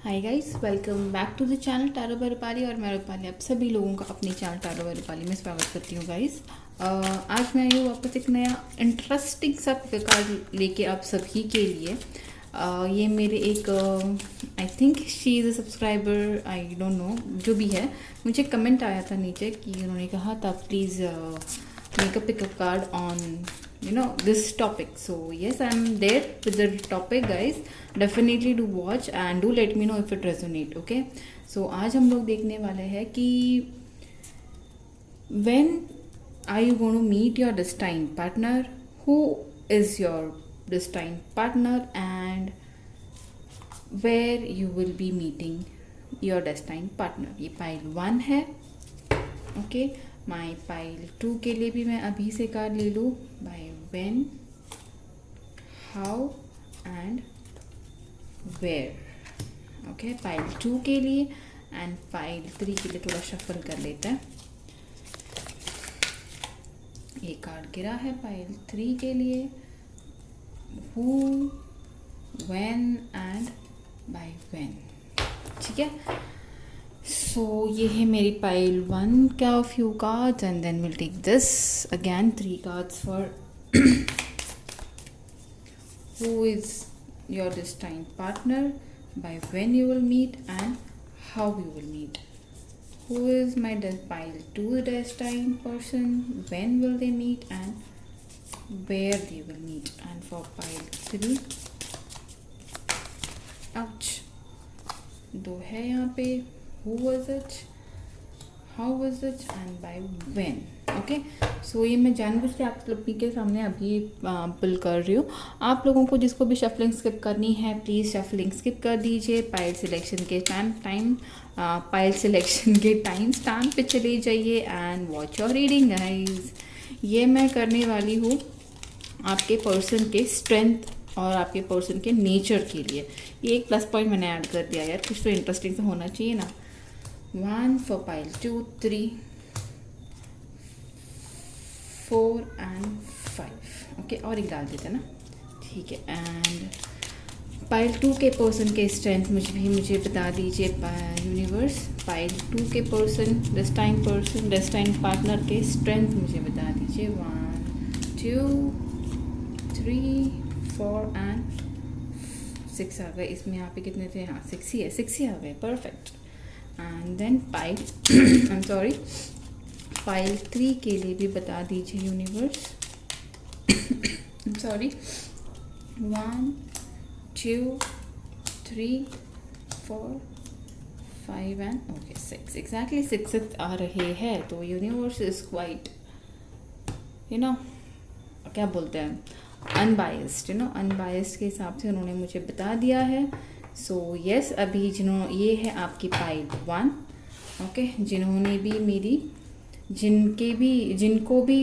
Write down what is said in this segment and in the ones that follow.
Hi guys, welcome back to the channel tarot by Rupali. और मैं रूपाली आप सभी लोगों का अपने चैनल टैरो बाय रूपाली में स्वागत करती हूँ गाइस। आज मैं आई हूँ वापस एक नया इंटरेस्टिंग सा कार्ड लेके आप सभी के लिए। ये मेरे एक I think she is a subscriber, I don't know, जो भी है, मुझे कमेंट आया था नीचे कि उन्होंने कहा था please make a pickup card on this topic. So yes, I'm there with the topic guys. Definitely do watch and do let me know if it resonate. Okay, so आज हम लोग देखने वाले हैं कि when are you going to meet your destined partner, who is your destined partner, and where you will be meeting your destined partner. ये pile 1 है. Okay, माई pile 2 के लिए भी मैं अभी से कार्ड ले लूँ. By when, how and where. Okay, pile 2 के लिए. एंड पाइल 3 के लिए थोड़ा शफल कर लेते हैं. एक कार्ड गिरा है पाइल 3 के लिए. Who, when and by when. ठीक है, सो ये है मेरी पाइल 1 का few cards and then will take this again 3 cards for who is your destined partner, by when you will meet and how you will meet. Who is my pile 2 destined person, when will they meet and where they will meet. And for pile 3, ouch, 2 है यहाँ पे. Who was it, how was it and by when. Okay, so ये मैं जानबूझ के आप लोग के सामने अभी पुल कर रही हूँ. आप लोगों को जिसको भी शफलिंग स्किप करनी है प्लीज़ शफलिंग स्किप कर दीजिए. पाइल सिलेक्शन के पाइल सिलेक्शन के टाइम स्टैम्प पे चले जाइए and watch your reading guys. ये मैं करने वाली हूँ आपके पर्सन के स्ट्रेंथ और आपके पर्सन के नेचर के लिए. ये एक प्लस पॉइंट मैंने ऐड कर दिया यार, कुछ तो इंटरेस्टिंग सा होना चाहिए ना. 1 for pile 2, 3, 4 and 5. ओके, और एक डाल देते ना. ठीक है, एंड पाइल 2 के पर्सन के स्ट्रेंथ मुझे बता दीजिए यूनिवर्स. पाइल 2 के पर्सन, डेस्टाइन पार्टनर के स्ट्रेंथ मुझे बता दीजिए. 1, 2, 3, 4 एंड 6 आ गए. इसमें यहाँ पे कितने थे? हाँ, 6 ही आ गए. Perfect. And then pile I am sorry, pile 3 के लिए भी बता दीजिए universe. I am sorry. 1, 2, 3, 4, 5 and okay 6. Exactly 6 आ रहे हैं. तो यूनिवर्स इज क्वाइट क्या बोलते हैं, अनबायस्ड. अनबायस्ड के हिसाब से उन्होंने मुझे बता दिया है. सो यस, अभी ये है आपकी पाइल 1. ओके, जिनको भी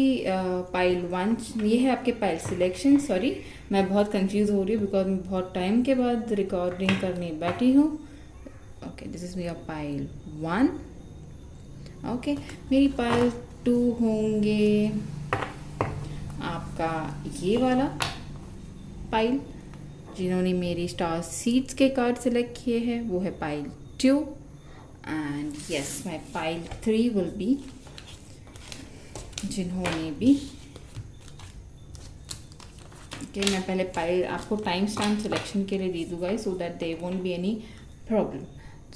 पाइल 1, ये है आपके पाइल सिलेक्शन. सॉरी, मैं बहुत कंफ्यूज हो रही हूँ बिकॉज मैं बहुत टाइम के बाद रिकॉर्डिंग करने बैठी हूँ. Okay, this is your pile 1. Okay, मेरी पाइल 2 होंगे आपका ये वाला पाइल. जिन्होंने मेरी स्टार सीड्स के कार्ड सेलेक्ट किए हैं वो है pile 2. And yes, my pile 3 will be जिन्होंने भी मैं पहले पाइल आपको टाइम स्टैम्प सिलेक्शन के लिए दे दूँगा so that they won't be any problem.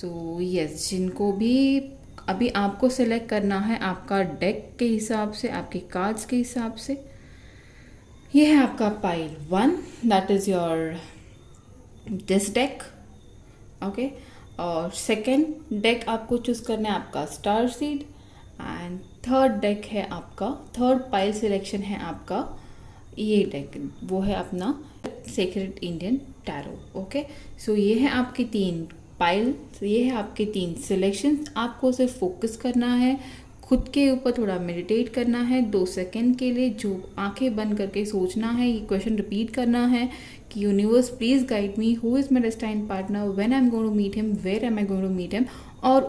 तो यस, जिनको भी अभी आपको सेलेक्ट करना है आपका डेक के हिसाब से, आपके कार्ड्स के हिसाब से. ये है आपका pile 1, that is your this deck. Okay, और सेकेंड डेक आपको चूज़ करना है आपका star seed. And third deck है आपका, थर्ड पाइल सिलेक्शन है आपका ये डेक, वो है अपना sacred Indian tarot. Okay, so ये है आपके 3 पाइल, ये है आपके 3 सिलेक्शन. आपको सिर्फ फोकस करना है, खुद के ऊपर थोड़ा मेडिटेट करना है 2 सेकेंड के लिए. जो आंखें बंद करके सोचना है, ये क्वेश्चन रिपीट करना है कि universe please guide me, who is my destined partner, when I am going to meet him, where am I going to meet him. और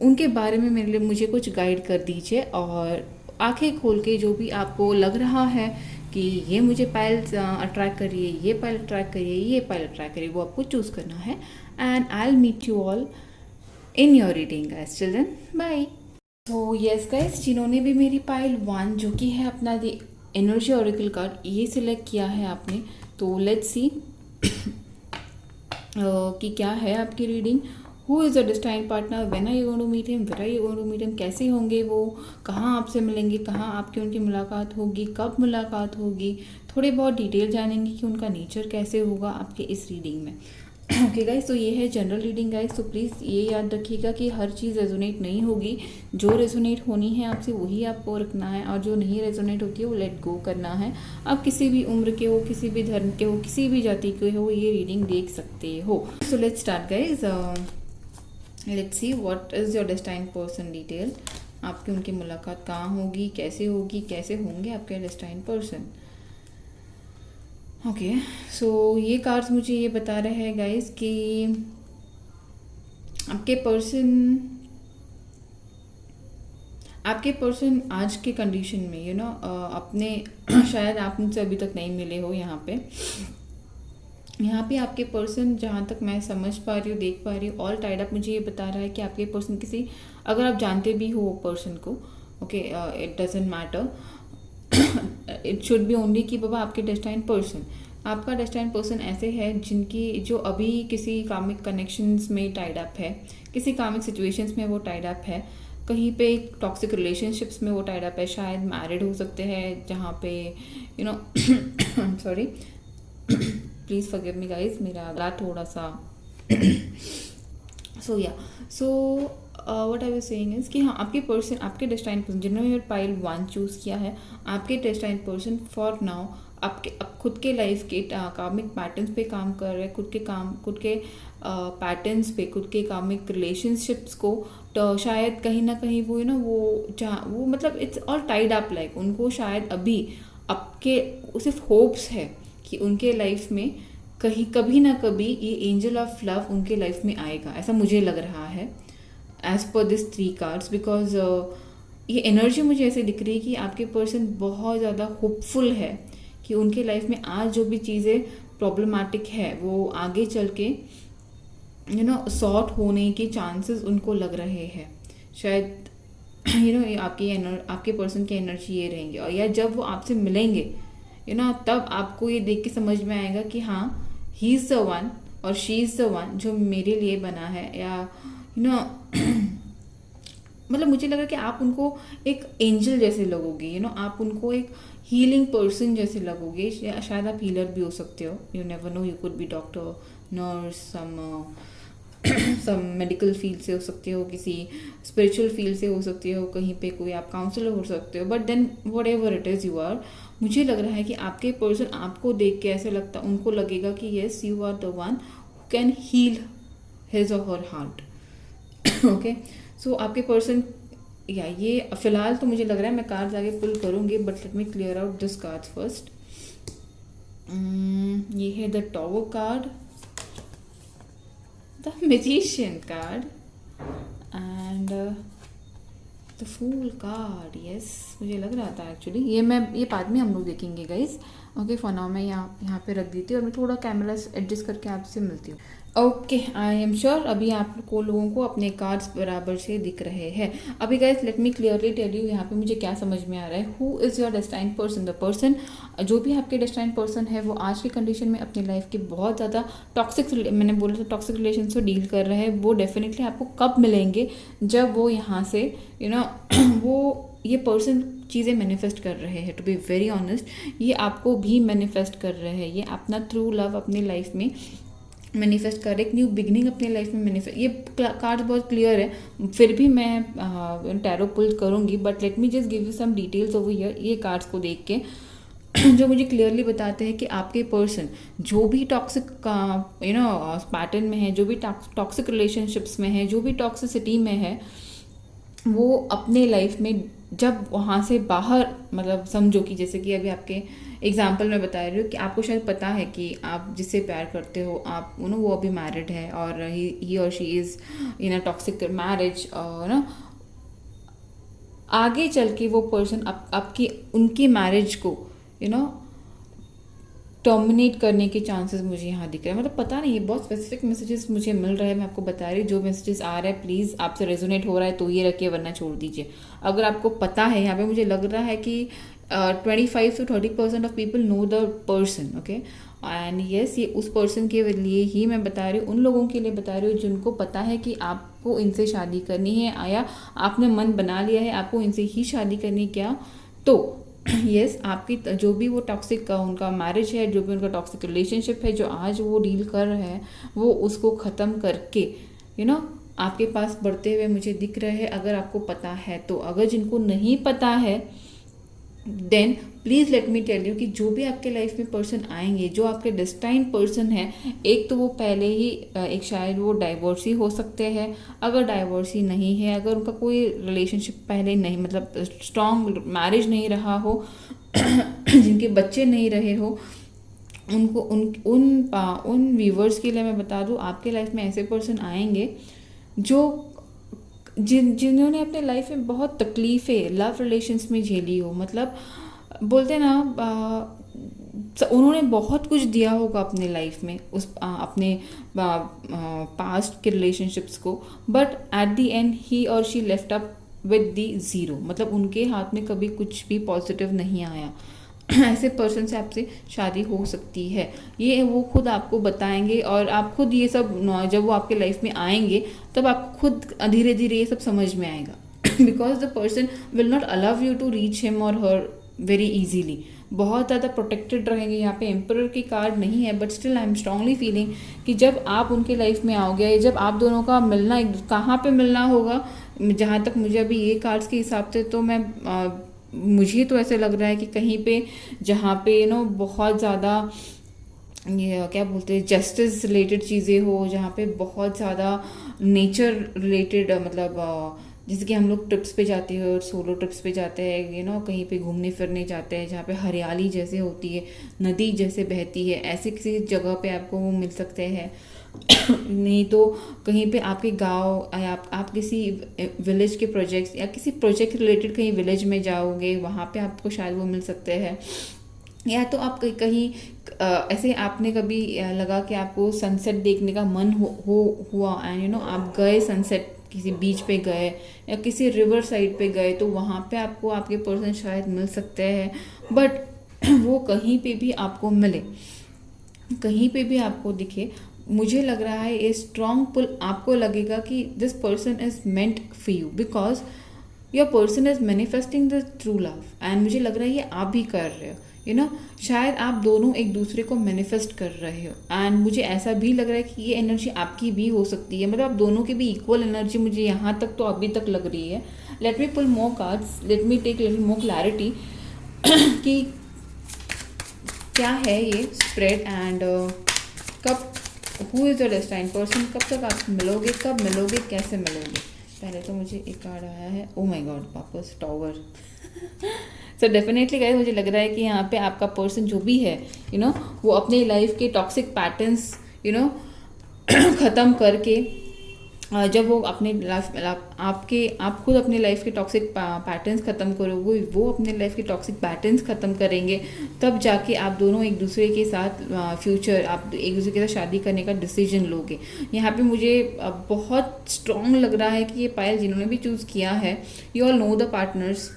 उनके बारे में मुझे कुछ गाइड कर दीजिए. और आंखें खोल के जो भी आपको लग रहा है कि ये मुझे पायल अट्रैक्ट करिए, ये पायल अट्रैक्ट करिए, ये पायल अट्रैक्ट करिए, वो आपको चूज़ करना है. And I will meet you all in your reading guys. Children bye. तो यस गाइस, जिन्होंने भी मेरी पाइल 1 जो कि है अपना दी एनर्जी ऑरेकल कार्ड ये सिलेक्ट किया है आपने, तो लेट्स सी कि क्या है आपकी reading. Who is the destined partner, when are you going to meet him, where are you going to meet him, कैसे होंगे वो, कहाँ आपसे मिलेंगे, कहाँ आपकी उनकी मुलाकात होगी, कब मुलाकात होगी, थोड़े बहुत डिटेल जानेंगे कि उनका नेचर कैसे होगा आपके इस रीडिंग में. ओके गाइस, तो ये है जनरल रीडिंग गाइस. तो प्लीज़ ये याद रखिएगा कि हर चीज़ रेजोनेट नहीं होगी. जो रेजोनेट होनी है आपसे वही आपको रखना है, और जो नहीं रेजोनेट होती है वो लेट गो करना है. आप किसी भी उम्र के हो, किसी भी धर्म के हो, किसी भी जाति के हो, ये रीडिंग देख सकते हो. So let's start guys. Let's see what is your destined person detail. आपकी उनकी मुलाकात कहाँ होगी, कैसे होगी, कैसे होंगे आपके डेस्टाइन पर्सन. ओके, सो ये कार्ड्स मुझे ये बता रहे हैं गाइस कि आपके पर्सन आज के कंडीशन में यू नो अपने शायद आप उनसे अभी तक नहीं मिले हो. यहाँ पे आपके पर्सन, जहाँ तक मैं समझ पा रही हूँ, देख पा रही हूँ, ऑल टाइड अप मुझे ये बता रहा है कि आपके पर्सन किसी, अगर आप जानते भी हो वो पर्सन को, okay, it doesn't matter, it should be only कि बाबा आपके डेस्टाइन पर्सन, आपका डेस्टाइन पर्सन ऐसे है जिनकी, जो अभी किसी कामिक कनेक्शंस में टाइड अप है, किसी कामिक सिचुएशंस में वो टाइड अप है, कहीं पे टॉक्सिक रिलेशनशिप्स में वो टाइड अप है, शायद मैरिड हो सकते हैं जहाँ पे you know sorry, please forgive me guys, मेरा गला थोड़ा सा so what I was saying is कि हाँ, आपके पर्सन, आपके डेस्टाइन पर्सन जिन्होंने पाइल 1 चूज़ किया है, आपके डेस्टाइन पर्सन फॉर नाउ आपके खुद के लाइफ के कामिक पैटर्न्स पे काम कर रहे हैं, खुद के पैटर्न्स पे, खुद के कामिक रिलेशनशिप्स को, तो शायद कहीं ना कहीं वो वो मतलब it's all tied up, like उनको शायद अभी आपके सिर्फ होप्स है कि उनके लाइफ में कहीं कभी ना कभी ये एंजल ऑफ लव उनके लाइफ में आएगा. ऐसा मुझे लग रहा है as per this 3 cards, because ये एनर्जी मुझे ऐसे दिख रही है कि आपके पर्सन बहुत ज़्यादा होपफुल है कि उनके लाइफ में आज जो भी चीज़ें प्रॉब्लमेटिक है वो आगे चल के सॉर्ट होने के चांसेस उनको लग रहे हैं. शायद आपके पर्सन की एनर्जी ये रहेंगे, और या जब वो आपसे मिलेंगे तब आपको ये देख के समझ में आएगा कि हाँ, ही इज़ द वन और शी इज़ द वन जो मेरे लिए बना है, या मतलब मुझे लगा कि आप उनको एक एंजल जैसे लगोगे, आप उनको एक हीलिंग पर्सन जैसे लगोगे. शायद आप हीलर भी हो सकते हो, you never know, you could be doctor, nurse, some medical field से हो सकते हो, किसी स्पिरिचुअल फील्ड से हो सकते हो, कहीं पे कोई आप काउंसलर हो सकते हो, but then whatever it is you are, मुझे लग रहा है कि आपके पर्सन आपको देख के ऐसे लगता, उनको लगेगा कि yes, you are the one who can heal his और हर हार्ट. ओके, सो आपके पर्सन, या ये फिलहाल तो मुझे लग रहा है, मैं कार्ड्स आगे पुल करूँगी, but let me clear out this cards first. ये है the tower card, the magician card, and the fool card. Yes, मुझे लग रहा था एक्चुअली, ये बाद में हम लोग देखेंगे गाइज. ओके, फॉर नाउ मैं यहाँ पे रख देती हूँ, और मैं थोड़ा कैमरा एडजस्ट करके आपसे मिलती हूँ. ओके, आई एम श्योर अभी आपको लोगों को अपने कार्ड्स बराबर से दिख रहे हैं. अभी guys let me clearly tell you यहाँ पे मुझे क्या समझ में आ रहा है. Who is your destined person, the person, जो भी आपके डेस्टाइन पर्सन है वो आज के कंडीशन में अपनी लाइफ के बहुत ज़्यादा टॉक्सिक, मैंने बोला था टॉक्सिक रिलेशन से डील कर रहे हैं. वो डेफिनेटली आपको कब मिलेंगे, जब वो यहाँ से वो ये पर्सन चीज़ें मैनिफेस्ट कर रहे हैं. टू बी वेरी ऑनेस्ट, ये आपको भी मैनिफेस्ट कर रहे हैं, ये अपना ट्रू लव अपने लाइफ में मैनिफेस्ट कर, एक न्यू बिगनिंग अपने लाइफ में मैनिफेस्ट. ये कार्ड बहुत क्लियर है, फिर भी मैं टैरो पुल करूँगी, but let me just give you some details over here. ये कार्ड्स को देख के जो मुझे क्लियरली बताते हैं कि आपके पर्सन जो भी टॉक्सिक पैटर्न में है, जो भी टॉक्सिक रिलेशनशिप्स में है, जो भी टॉक्सिसिटी में है, वो अपने लाइफ में जब वहाँ से बाहर, मतलब समझो कि जैसे कि अभी आपके एग्जाम्पल में बता रही हूँ कि आपको शायद पता है कि आप जिससे प्यार करते हो, आप वो अभी मैरिड है, और ही और she is in a toxic marriage, और आगे चल के वो पर्सन आपकी उनकी मैरिज को टर्मिनेट करने के चांसेस मुझे यहाँ दिख रहे हैं। मतलब पता नहीं, ये बहुत स्पेसिफिक मैसेजेस मुझे मिल रहे हैं, मैं आपको बता रही हूँ। जो मैसेजेस आ रहे हैं प्लीज़ आपसे रेजोनेट हो रहा है तो ये रखिए, वरना छोड़ दीजिए। अगर आपको पता है, यहाँ पे मुझे लग रहा है कि 25 to 30% of people know the person, okay. And yes, ये उस पर्सन के लिए ही मैं बता रही हूँ, उन लोगों के लिए बता रही हूँ जिनको पता है कि आपको इनसे शादी करनी है, आया आपने मन बना लिया है आपको इनसे ही शादी करनी, क्या तो यस आपकी जो भी वो टॉक्सिक उनका मैरिज है, जो भी उनका टॉक्सिक रिलेशनशिप है जो आज वो डील कर रहे हैं, वो उसको ख़त्म करके आपके पास बढ़ते हुए मुझे दिख रहे हैं, अगर आपको पता है तो। अगर जिनको नहीं पता है then please let me tell you कि जो भी आपके लाइफ में पर्सन आएंगे, जो आपके डेस्टाइन पर्सन है, एक तो वो पहले ही एक शायद वो डाइवोर्सी हो सकते हैं। अगर डाइवोर्सी नहीं है, अगर उनका कोई रिलेशनशिप पहले नहीं, मतलब स्ट्रॉन्ग मैरिज नहीं रहा हो जिनके बच्चे नहीं रहे हो, उनको उन व्यूवर्स के लिए मैं बता दूँ, आपके लाइफ में ऐसे पर्सन आएंगे जो जिन्होंने अपने लाइफ में बहुत तकलीफ़ें लव रिलेशंस में झेली हो। मतलब बोलते हैं ना, उन्होंने बहुत कुछ दिया होगा अपने लाइफ में अपने पास्ट के रिलेशनशिप्स को, but at the end he और she left up with the zero. मतलब उनके हाथ में कभी कुछ भी पॉजिटिव नहीं आया। ऐसे पर्सन से आपसे शादी हो सकती है, ये वो खुद आपको बताएंगे। और आप खुद ये सब जब वो आपके लाइफ में आएंगे तब आपको खुद धीरे धीरे ये सब समझ में आएगा। Because the person will not allow you to reach him और हर वेरी इजीली। बहुत ज़्यादा प्रोटेक्टेड रहेंगे। यहाँ पे एम्परर की कार्ड नहीं है, but still I am strongly feeling कि जब आप उनके लाइफ में आओगे, जब आप दोनों का मिलना, कहाँ पे मिलना होगा, जहाँ तक मुझे अभी ये कार्ड्स के हिसाब से तो मुझे तो ऐसे लग रहा है कि कहीं पे जहाँ पे बहुत ज़्यादा ये क्या बोलते हैं, जस्टिस रिलेटेड चीज़ें हो, जहाँ पे बहुत ज़्यादा नेचर रिलेटेड, मतलब जैसे कि हम लोग ट्रिप्स पे जाते हैं और सोलो ट्रिप्स पे जाते हैं, कहीं पे घूमने फिरने जाते हैं जहाँ पे हरियाली जैसे होती है, नदी जैसे बहती है, ऐसे किसी जगह पे आपको वो मिल सकते हैं। नहीं तो कहीं पे आपके गांव या आप किसी विलेज के प्रोजेक्ट्स या किसी प्रोजेक्ट रिलेटेड कहीं विलेज में जाओगे, वहाँ पे आपको शायद वो मिल सकते हैं। या तो आप कहीं ऐसे आपने कभी लगा कि आपको सनसेट देखने का मन हुआ एंड आप गए सनसेट, किसी बीच पे गए या किसी रिवर साइड पे गए, तो वहाँ पे आपको आपके पर्सन शायद मिल सकते हैं। बट वो कहीं पे भी आपको मिले, कहीं पे भी आपको दिखे, मुझे लग रहा है ये स्ट्रॉन्ग पुल आपको लगेगा कि this person is meant for you, because your person is manifesting the true love. And मुझे लग रहा है ये आप भी कर रहे हो, शायद आप दोनों एक दूसरे को मैनिफेस्ट कर रहे हो। एंड मुझे ऐसा भी लग रहा है कि ये एनर्जी आपकी भी हो सकती है, मतलब आप दोनों की भी इक्वल एनर्जी मुझे यहाँ तक तो अभी तक लग रही है। Let me pull more cards, let me take little more clarity कि क्या है ये स्प्रेड एंड कब, who is the destine person, कब तक आप मिलोगे, कब मिलोगे, कैसे मिलोगे। पहले तो मुझे एक कार्ड आया है, ओ माय गॉड, वापस टॉवर। सो डेफिनेटली गाइस, मुझे लग रहा है कि यहाँ पे आपका पर्सन जो भी है वो अपने लाइफ के टॉक्सिक पैटर्न्स ख़त्म करके, जब वो अपने लाइफ आप खुद अपने लाइफ के टॉक्सिक पैटर्न्स ख़त्म करोगे, वो अपने लाइफ के टॉक्सिक पैटर्न्स ख़त्म करेंगे, तब जाके आप दोनों एक दूसरे के साथ फ्यूचर, आप एक दूसरे के साथ शादी करने का डिसीजन लोगे। यहाँ पे मुझे बहुत स्ट्रॉन्ग लग रहा है कि ये पायल जिन्होंने भी चूज़ किया है, you all know the partners,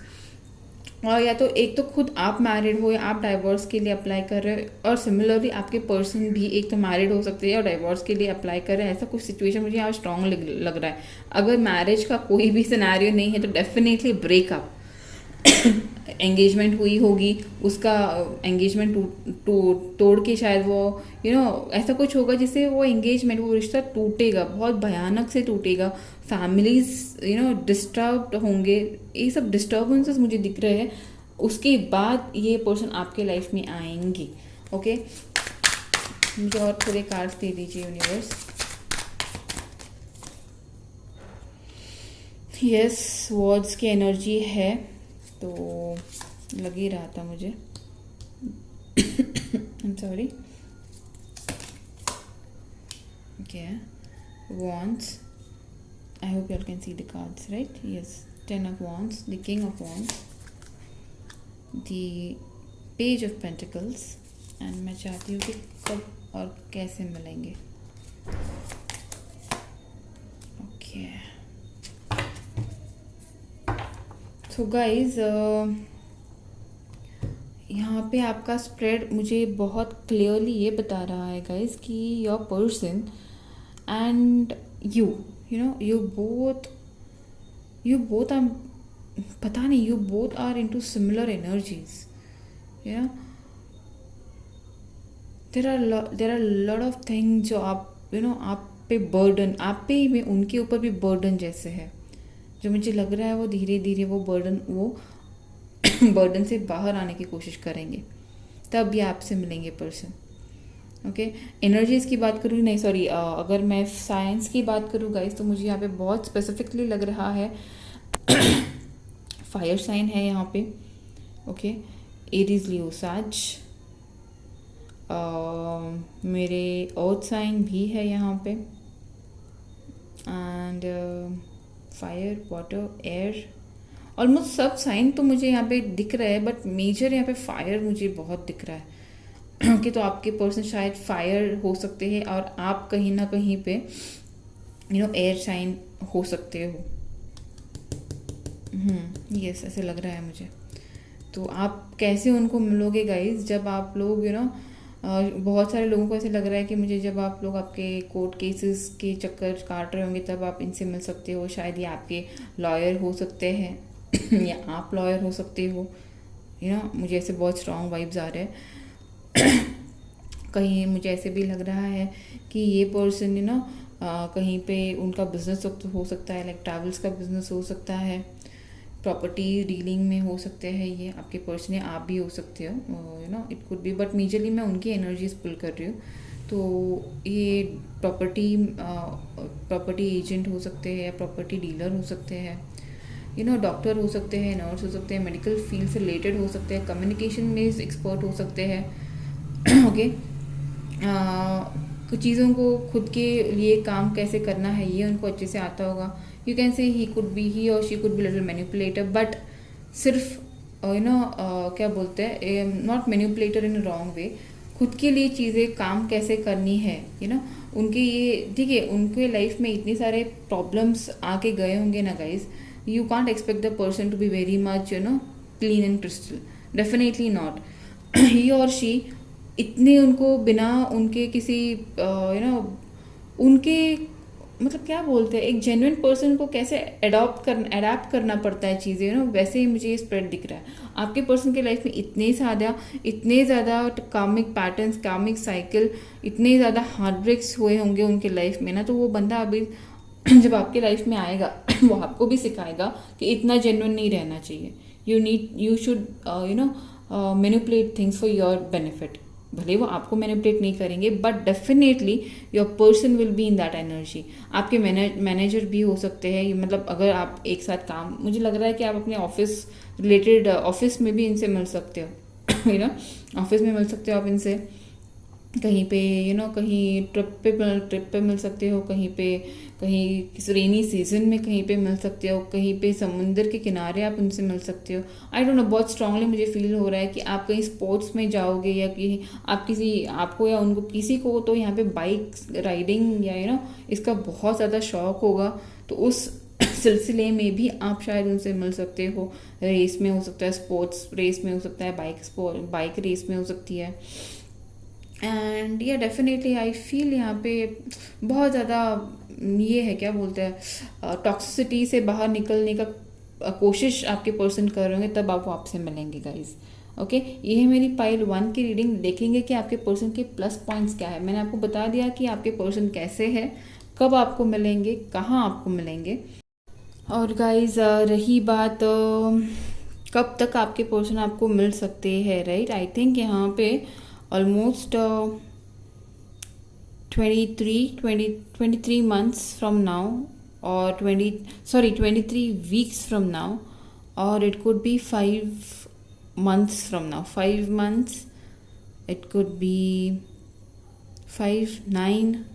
और या तो एक तो खुद आप मैरिड हो या आप डाइवोर्स के लिए अप्लाई कर रहे हो, और सिमिलरली आपके पर्सन भी एक तो मैरिड हो सकते हैं और डाइवोर्स के लिए अप्लाई कर रहे हैं। ऐसा कुछ सिचुएशन मुझे यहाँ स्ट्रॉन्ग लग रहा है। अगर मैरिज का कोई भी सिनेरियो नहीं है तो डेफिनेटली ब्रेकअप। एंगेजमेंट हुई होगी, उसका एंगेजमेंट तोड़ के शायद वो ऐसा कुछ होगा जिससे वो एंगेजमेंट, वो रिश्ता टूटेगा, बहुत भयानक से टूटेगा। फैमिलीज डिस्टर्ब होंगे, ये सब डिस्टर्बेंसेस मुझे दिख रहे हैं। उसके बाद ये पर्सन आपके लाइफ में आएंगे। ओके, मुझे और थोड़े कार्ड्स दे दीजिए यूनिवर्स। यस, वर्ड्स की एनर्जी है तो लग ही रहा था मुझे। I'm sorry. Okay, wands. I hope you all can see the cards, right? Yes, 10 of wands, the king of wands, the page of pentacles, and मैं चाहती हूँ कि कब और कैसे मिलेंगे. ओके, सो गाइज यहाँ पे आपका स्प्रेड मुझे बहुत क्लियरली ये बता रहा है गाइज कि your person and you know you both are, पता नहीं, you both are into similar energies. You know there are lot of thing जो आप आप पे बर्डन, आप पे ही में उनके ऊपर भी बर्डन जैसे है, जो मुझे लग रहा है वो धीरे धीरे वो बर्डन से बाहर आने की कोशिश करेंगे, तब भी आपसे मिलेंगे पर्सन. ओके, एनर्जीज़ की बात करूँ, नहीं सॉरी, अगर मैं साइंस की बात करूँ गाइस, तो मुझे यहाँ पे बहुत स्पेसिफिकली लग रहा है फायर साइन है यहाँ पे. ओके, एरीज, लियो, साज. मेरे अर्थ साइन भी है यहाँ पे, and fire, water, air, almost सब साइन तो मुझे यहाँ पे दिख रहा है, बट मेजर यहाँ पे फायर मुझे बहुत दिख रहा है. ओके, तो आपके पर्सन शायद फायर हो सकते हैं और आप कहीं ना कहीं पे एयर साइन हो सकते हो. यस, ऐसे लग रहा है मुझे. तो आप कैसे उनको मिलोगे गाइज, जब आप लोग बहुत सारे लोगों को ऐसे लग रहा है कि मुझे, जब आप लोग आपके कोर्ट केसेस के चक्कर काट रहे होंगे तब आप इनसे मिल सकते हो. शायद ये आपके लॉयर हो सकते हैं या आप लॉयर हो सकते हो. मुझे ऐसे बहुत स्ट्रॉन्ग वाइब्स आ रहे हैं. कहीं मुझे ऐसे भी लग रहा है कि ये पर्सन कहीं पे उनका बिजनेस हो सकता है, लाइक ट्रैवल्स का बिजनेस हो सकता है, प्रॉपर्टी डीलिंग में हो सकते हैं ये आपके पर्सन, आप भी हो सकते हो. It could be, but majorly मैं उनकी एनर्जीज पुल कर रही हूँ. तो ये प्रॉपर्टी एजेंट हो सकते हैं, प्रॉपर्टी डीलर हो सकते हैं, डॉक्टर हो सकते हैं, नर्स हो सकते हैं, मेडिकल फील्ड से रिलेटेड हो सकते हैं, कम्युनिकेशन में एक्सपर्ट हो सकते हैं. ओके, कुछ चीज़ों को खुद के लिए काम कैसे करना है ये उनको अच्छे से आता होगा. यू कैन से ही और she could be little manipulator, but सिर्फ क्या बोलते हैं, not manipulator in wrong way. खुद के लिए चीज़ें काम कैसे करनी है, उनके ये ठीक है, उनके लाइफ में इतने सारे प्रॉब्लम्स आके गए होंगे ना guys. You can't expect the person to be very much clean and crystal, definitely not. He और शी इतने उनको बिना उनके किसी उनके मतलब क्या बोलते हैं, एक जेन्युइन पर्सन को कैसे अडैप्ट करना पड़ता है चीज़ें, वैसे ही मुझे ये स्प्रेड दिख रहा है. आपके पर्सन के लाइफ में इतने ज़्यादा कामिक पैटर्न्स, कामिक साइकिल, इतने ज़्यादा हार्ट ब्रेक्स हुए होंगे उनके लाइफ में ना, तो वो बंदा अभी जब आपके लाइफ में आएगा वो आपको भी सिखाएगा कि इतना जेन्युइन नहीं रहना चाहिए. You should manipulate things for your benefit. भले वो आपको मैनिपुलेट नहीं करेंगे, but definitely your person will be in that energy. आपके मैनेजर भी हो सकते हैं, मतलब अगर आप एक साथ काम, मुझे लग रहा है कि आप अपने ऑफिस रिलेटेड ऑफिस में भी इनसे मिल सकते हो. ऑफिस में मिल सकते हो आप इनसे, कहीं पे कहीं ट्रिप पे मिल सकते हो, कहीं किसी रेनी सीजन में कहीं पे मिल सकते हो, कहीं पे समुंदर के किनारे आप उनसे मिल सकते हो. आई डोंट नो, बहुत स्ट्रांगली मुझे फील हो रहा है कि आप कहीं स्पोर्ट्स में जाओगे या कि आप आपको या उनको किसी को तो यहाँ पे बाइक राइडिंग या इसका बहुत ज़्यादा शौक होगा, तो उस सिलसिले में भी आप शायद उनसे मिल सकते हो. रेस में हो सकता है, स्पोर्ट्स रेस में हो सकता है, बाइक रेस में हो सकती है. एंड या डेफिनेटली आई फील यहाँ पे बहुत ज़्यादा ये है, क्या बोलते हैं, टॉक्सिसिटी से बाहर निकलने का कोशिश आपके पर्सन कर रहे होंगे, तब आप आपसे मिलेंगे गाइज. ओके, ये है मेरी पाइल 1 की रीडिंग. देखेंगे कि आपके पर्सन के प्लस पॉइंट्स क्या है. मैंने आपको बता दिया कि आपके पर्सन कैसे है, कब आपको मिलेंगे, कहाँ आपको मिलेंगे. और गाइज रही बात कब तक आपके पर्सन आपको मिल सकते हैं, राइट. आई थिंक यहाँ पे almost 23 months from now, or 23 weeks from now, or it could be 5 months from now. 5 months, it could be 5, 9,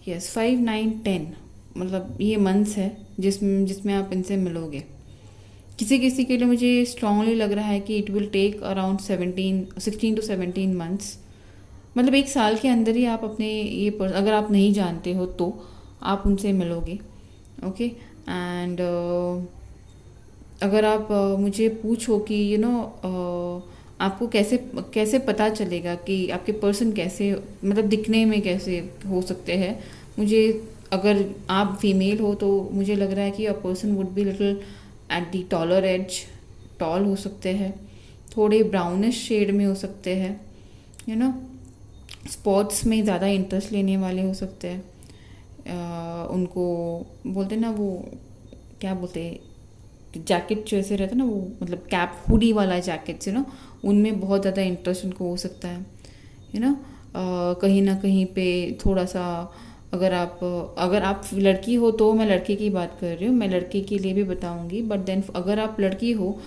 yes 5, 9, 10, मतलब ये मंथ्स है जिसमें आप इनसे मिलोगे. किसी किसी के लिए मुझे स्ट्रांगली लग रहा है कि it will take around 16 to 17 months, मतलब 1 साल के अंदर ही आप अपने ये अगर आप नहीं जानते हो तो आप उनसे मिलोगे। ओके एंड अगर आप मुझे पूछो कि आपको कैसे कैसे पता चलेगा कि आपके पर्सन कैसे, मतलब दिखने में कैसे हो सकते हैं, मुझे अगर आप फीमेल हो तो मुझे लग रहा है कि a person would be little at the taller edge, tall हो सकते हैं, थोड़े ब्राउनिश शेड में हो सकते हैं, स्पोर्ट्स में ज़्यादा इंटरेस्ट लेने वाले हो सकते हैं। उनको बोलते ना वो क्या बोलते हैं, जैकेट जो ऐसे रहता है ना, वो मतलब कैप हुडी वाला जैकेट्स उनमें बहुत ज़्यादा इंटरेस्ट उनको हो सकता है। कहीं ना कहीं पे थोड़ा सा, अगर आप लड़की हो तो मैं लड़के की बात कर रही हूँ, मैं लड़के के लिए भी बताऊँगी, बट देन अगर आप लड़की हो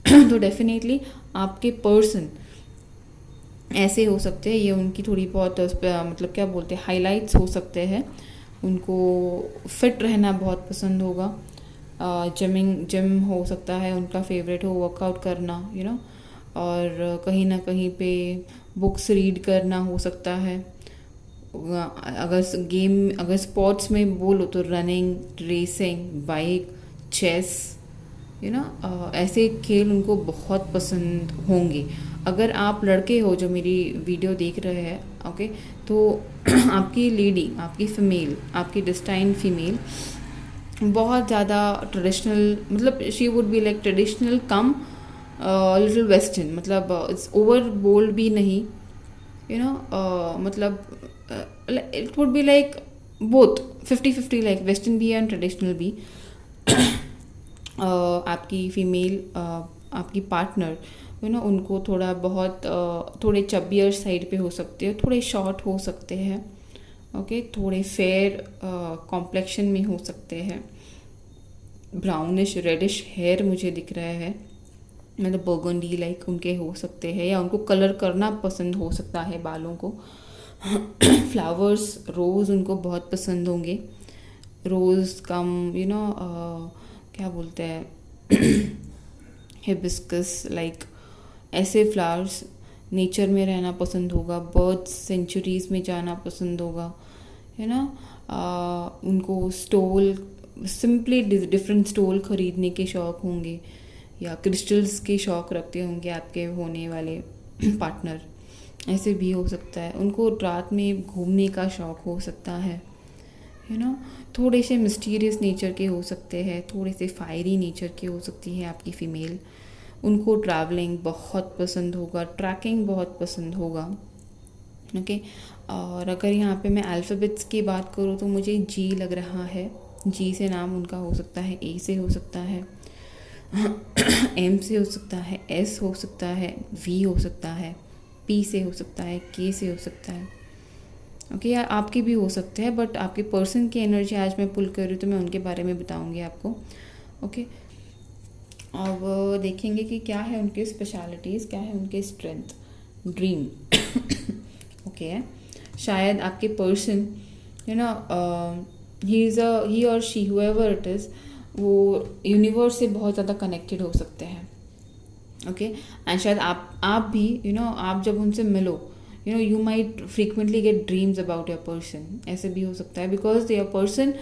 तो डेफिनेटली आपके पर्सन ऐसे हो सकते हैं, ये उनकी थोड़ी बहुत मतलब क्या बोलते हैं हाइलाइट्स हो सकते हैं। उनको फिट रहना बहुत पसंद होगा, जिम हो सकता है उनका फेवरेट हो, वर्कआउट करना और कहीं ना कहीं पे बुक्स रीड करना हो सकता है। अगर स्पोर्ट्स में बोलो तो रनिंग, रेसिंग, बाइक, चेस, ऐसे खेल उनको बहुत पसंद होंगे। अगर आप लड़के हो जो मेरी वीडियो देख रहे हैं, ओके, तो आपकी लेडी, आपकी फीमेल, आपकी डिस्टाइन फीमेल बहुत ज़्यादा ट्रेडिशनल, मतलब she would be like traditional come little western, मतलब इट्स ओवर बोल्ड भी नहीं, मतलब it would be like both 50-50, like western भी एंड ट्रेडिशनल भी। आपकी फीमेल, आपकी पार्टनर उनको थोड़ा बहुत थोड़े चबियर साइड पे हो सकते हैं, थोड़े शॉर्ट हो सकते हैं, ओके, थोड़े फेयर कॉम्प्लेक्शन में हो सकते हैं, ब्राउनिश रेडिश हेयर मुझे दिख रहा है, मतलब बर्गंडी लाइक उनके हो सकते हैं, या उनको कलर करना पसंद हो सकता है बालों को। फ्लावर्स, रोज़ उनको बहुत पसंद होंगे, रोज़ कम क्या बोलते हैं हिबिस्कस, लाइक ऐसे फ्लावर्स। नेचर में रहना पसंद होगा, बर्ड्स सेंचुरीज़ में जाना पसंद होगा, उनको स्टोल, सिंपली डिफरेंट स्टोल खरीदने के शौक़ होंगे, या क्रिस्टल्स के शौक़ रखते होंगे आपके होने वाले पार्टनर, ऐसे भी हो सकता है। उनको रात में घूमने का शौक़ हो सकता है, थोड़े से मिस्टीरियस नेचर के हो सकते हैं, थोड़े से फायरी नेचर के हो सकती है आपकी फ़ीमेल। उनको ट्रैवलिंग बहुत पसंद होगा, ट्रैकिंग बहुत पसंद होगा, ओके। और अगर यहाँ पे मैं अल्फ़ाबेट्स की बात करूँ तो मुझे जी लग रहा है, जी से नाम उनका हो सकता है, ए से हो सकता है, एम से हो सकता है, एस हो सकता है, वी हो सकता है, पी से हो सकता है, के से हो सकता है, ओके, या आपके भी हो सकते हैं, बट आपके पर्सन की एनर्जी आज मैं पुल कर रही हूँ तो मैं उनके बारे में बताऊँगी आपको, ओके। अब देखेंगे कि क्या है उनके स्पेशलिटीज़, क्या है उनके स्ट्रेंथ। ड्रीम, ओके, शायद आपके पर्सन ही और शी हुएवर इट इज़, वो यूनिवर्स से बहुत ज़्यादा कनेक्टेड हो सकते हैं, ओके। एंड शायद आप भी आप जब उनसे मिलो, you might frequently get dreams about your person, ऐसे भी हो सकता है, because your person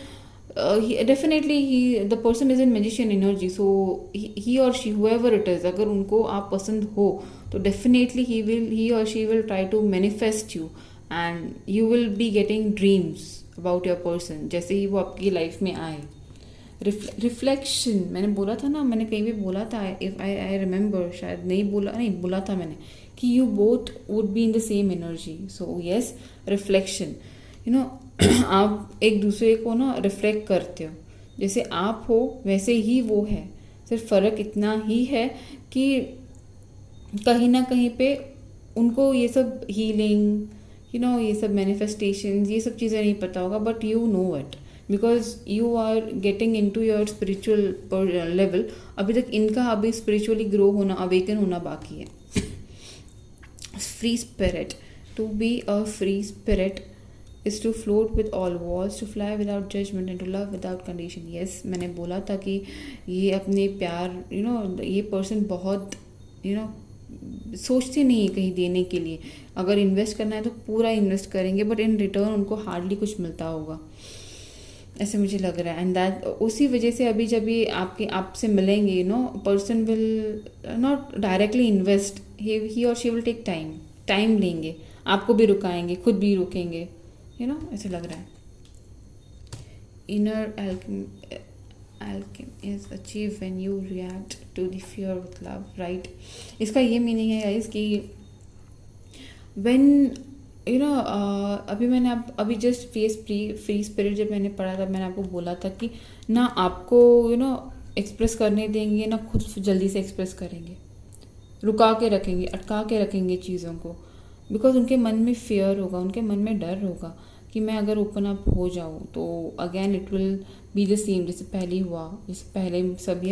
the person is in magician energy, so he or she whoever it is, अगर उनको आप पसंद हो तो definitely he or she will try to manifest you and you will be getting dreams about your person जैसे ही वो आपकी life में आए। रिफ्लेक्शन मैंने बोला था ना, मैंने कहीं भी बोला था, इफ आई रिमेंबर, शायद नहीं बोला था मैंने कि you both would be in the same energy. So yes, reflection, आप एक दूसरे को ना रिफ्लेक्ट करते हो, जैसे आप हो वैसे ही वो है, सिर्फ फ़र्क इतना ही है कि कहीं ना कहीं पे उनको ये सब हीलिंग ये सब मैनिफेस्टेशंस, ये सब चीज़ें नहीं पता होगा, but you know it because you are getting into your spiritual level. अभी तक इनका अभी स्पिरिचुअली ग्रो होना, अवेकन होना बाकी है। Free spirit, to be a free spirit is to float with all walls, to fly without judgment and to love without condition. Yes, मैंने बोला था कि ये अपने प्यार ये पर्सन बहुत सोचते नहीं है कहीं देने के लिए. अगर इन्वेस्ट करना है तो पूरा इन्वेस्ट करेंगे, बट इन रिटर्न उनको हार्डली कुछ मिलता होगा, ऐसे मुझे लग रहा है. एंड दैट उसी वजह से अभी जब ये आपसे मिलेंगे person will not directly invest, he और शी विल टेक टाइम लेंगे, आपको भी रुकाएंगे, खुद भी रुकेंगे, ऐसे लग रहा है. Inner alchemy is achieved when you react to the fear with love, right? इसका ये मीनिंग है गाइस कि when अभी जस्ट फ्री स्पिरिट जब मैंने पढ़ा था, मैंने आपको बोला था कि ना आपको एक्सप्रेस करने देंगे, ना खुद जल्दी से एक्सप्रेस करेंगे, रुका के रखेंगे, अटका के रखेंगे चीज़ों को, बिकॉज उनके मन में फियर होगा, उनके मन में डर होगा कि मैं अगर ओपन अप हो जाऊँ तो again it will be the same जैसे पहले हुआ, जैसे पहले सब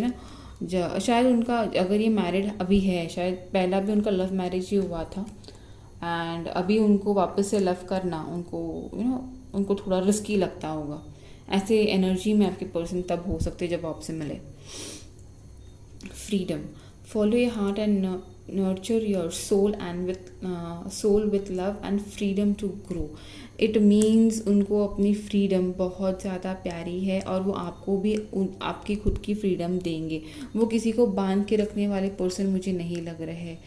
शायद उनका अगर ये मैरिड अभी है, शायद पहला भी उनका लव मैरिज ही हुआ था, एंड अभी उनको वापस से लव करना उनको थोड़ा रिस्की लगता होगा. ऐसे एनर्जी में आपके पर्सन तब हो सकते जब आपसे मिले. Freedom, follow your heart and nurture your soul with love and freedom to grow. It means उनको अपनी फ्रीडम बहुत ज़्यादा प्यारी है और वो आपको भी आपकी खुद की फ्रीडम देंगे. वो किसी को बांध के रखने वाले पर्सन मुझे नहीं लग रहे हैं.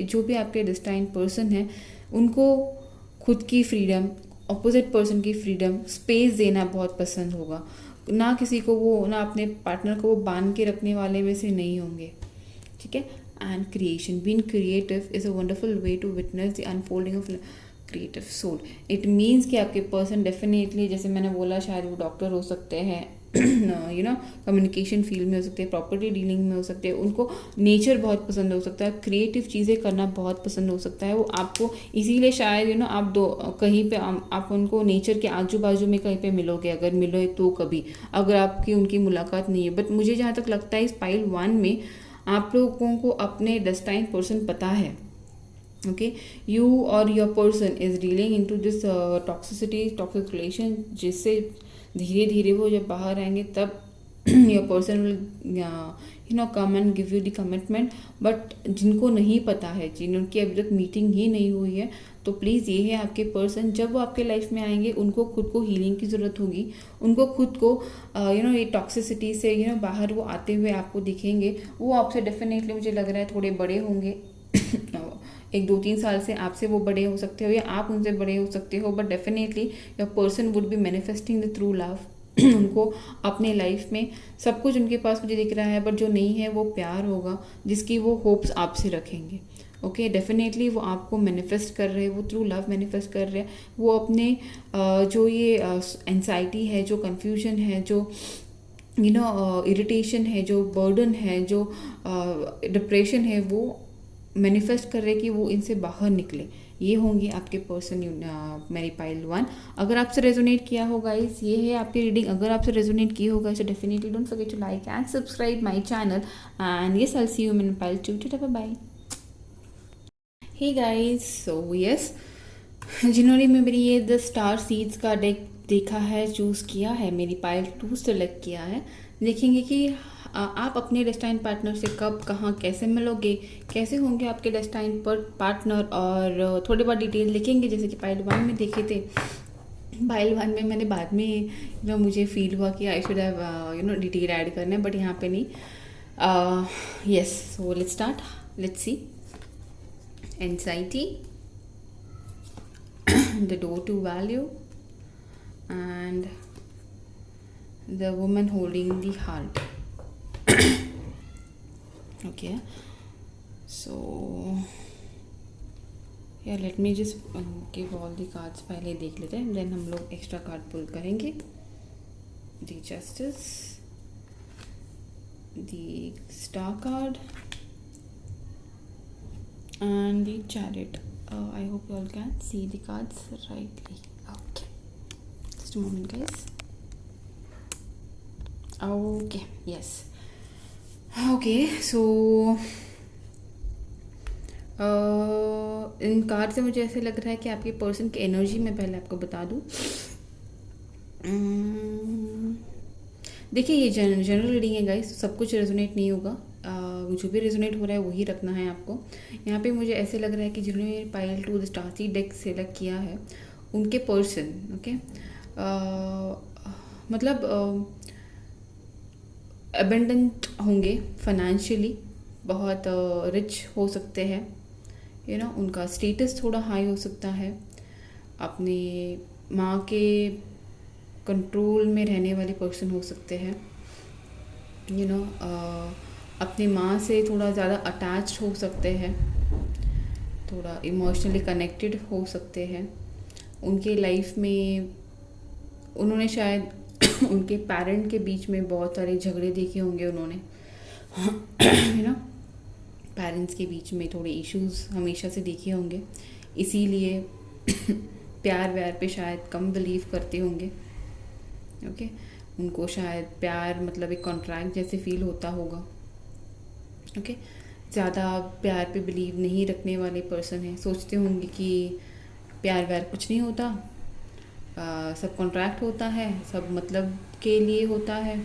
जो भी आपके डेस्टाइन पर्सन है उनको खुद की फ्रीडम, अपोजिट पर्सन की फ्रीडम, स्पेस देना बहुत पसंद होगा. ना किसी को ना अपने पार्टनर को वो बांध के रखने वाले में से नहीं होंगे. ठीक है. And creation, being creative is a wonderful way to witness the unfolding of creative soul. It means कि आपके पर्सन डेफिनेटली, जैसे मैंने बोला, शायद वो डॉक्टर हो सकते हैं, कम्युनिकेशन फील्ड में हो सकते हैं, प्रॉपर्टी डीलिंग में हो सकते हैं, उनको नेचर बहुत पसंद हो सकता है, क्रिएटिव चीज़ें करना बहुत पसंद हो सकता है. वो आपको इसीलिए शायद आप कहीं पे आप उनको नेचर के आजू बाजू में कहीं पे मिलोगे, अगर मिलो तो कभी, अगर आपकी उनकी मुलाकात नहीं है. बट मुझे जहाँ तक लगता है इस पाइल 1 में आप लोगों को अपने डेस्टाइन पर्सन पता है. ओके, यू और your person is dealing into this toxic relation, जिससे धीरे धीरे वो जब बाहर आएंगे तब your person will come and give you the commitment. But जिनको नहीं पता है, जिनकी अभी तक मीटिंग ही नहीं हुई है, तो प्लीज़ ये है आपके पर्सन, जब वो आपके लाइफ में आएंगे उनको खुद को हीलिंग की ज़रूरत होगी. उनको खुद को ये टॉक्सिसिटी से बाहर वो आते हुए आपको दिखेंगे. वो आपसे डेफिनेटली मुझे लग रहा है थोड़े बड़े होंगे. 1-2-3 साल से आपसे वो बड़े हो सकते हो या आप उनसे बड़े हो सकते हो. But definitely your person would B manifesting the through love. उनको अपने लाइफ में सब कुछ उनके पास मुझे दिख रहा है, बट जो नहीं है वो प्यार होगा, जिसकी वो होप्स आपसे रखेंगे. ओके, डेफिनेटली वो आपको मैनिफेस्ट कर रहे हैं, वो थ्रू लव मैनिफेस्ट कर रहे हैं. वो अपने जो ये एंजाइटी है, जो कन्फ्यूजन है, जो इरिटेशन है, जो बर्डन है, जो डिप्रेशन है, वो मैनिफेस्ट कर रहे हैं कि वो इनसे बाहर निकले. ये होंगे आपके पर्सन मेरी पाइल 1. अगर आपसे रेजोनेट किया होगा गाइस, ये है आपकी रीडिंग. अगर आपसे रेजोनेट किया होगा तो definitely don't forget to like and subscribe my channel. And yes, I will see you in pile 2. Tata, bye. Hey guys, so yes, जिन्होंने मेरी ये द स्टार सीड्स का डेक देखा है, चूज़ किया है, मेरी पाइल 2 सेलेक्ट किया है, देखेंगे कि आप अपने डेस्टाइन पार्टनर से कब, कहाँ, कैसे मिलोगे, कैसे होंगे आपके डेस्टाइन पार्टनर, और थोड़ी बहुत डिटेल लिखेंगे जैसे कि पाइल 1 में देखे थे. पाइल 1 में मैंने बाद में मुझे फील हुआ कि I should have detail add करना है, बट यहाँ पे नहीं. Yes, so let's start. Let's see. Anxiety, the door to value, and the woman holding the heart. Okay, so yeah, let me just give all the cards. पहले देख लेते हैं, then हम लोग एक्स्ट्रा कार्ड पुल करेंगे. The Justice, the Star card, and the Chariot. I hope you all can see the cards rightly. Okay, just a moment guys. Okay, yes. Okay, so in card से मुझे ऐसे लग रहा है कि आपके पर्सन की एनर्जी मैं पहले आपको बता दूँ। देखिए ये जनरल रीडिंग है गाइस, सब कुछ रेजोनेट नहीं होगा। जो भी रेजोनेट हो रहा है वही रखना है आपको। यहाँ पे मुझे ऐसे लग रहा है कि जिन्होंने pile to the starseed deck select किया है उनके पर्सन, ओके, मतलब अबेंडेंट होंगे फाइनेंशियली, बहुत रिच हो सकते हैं, यू नो, उनका स्टेटस थोड़ा हाई हो सकता है, अपनी माँ के कंट्रोल में रहने वाले पर्सन हो सकते हैं, यू नो, अपनी माँ से थोड़ा ज़्यादा अटैच्ड हो सकते हैं, थोड़ा इमोशनली कनेक्टेड हो सकते हैं। उनके लाइफ में उन्होंने शायद उनके पेरेंट के बीच में बहुत सारे झगड़े देखे होंगे उन्होंने, यू नो, पेरेंट्स के बीच में थोड़े इश्यूज हमेशा से देखे होंगे, इसीलिए प्यार व्यार पे शायद कम बिलीव करते होंगे, ओके। उनको शायद प्यार मतलब एक कॉन्ट्रैक्ट जैसे फील होता होगा, ओके। ज़्यादा प्यार पे बिलीव नहीं रखने वाले पर्सन हैं, सोचते होंगे कि प्यार व्यार कुछ नहीं होता, सब कॉन्ट्रैक्ट होता है, सब मतलब के लिए होता है।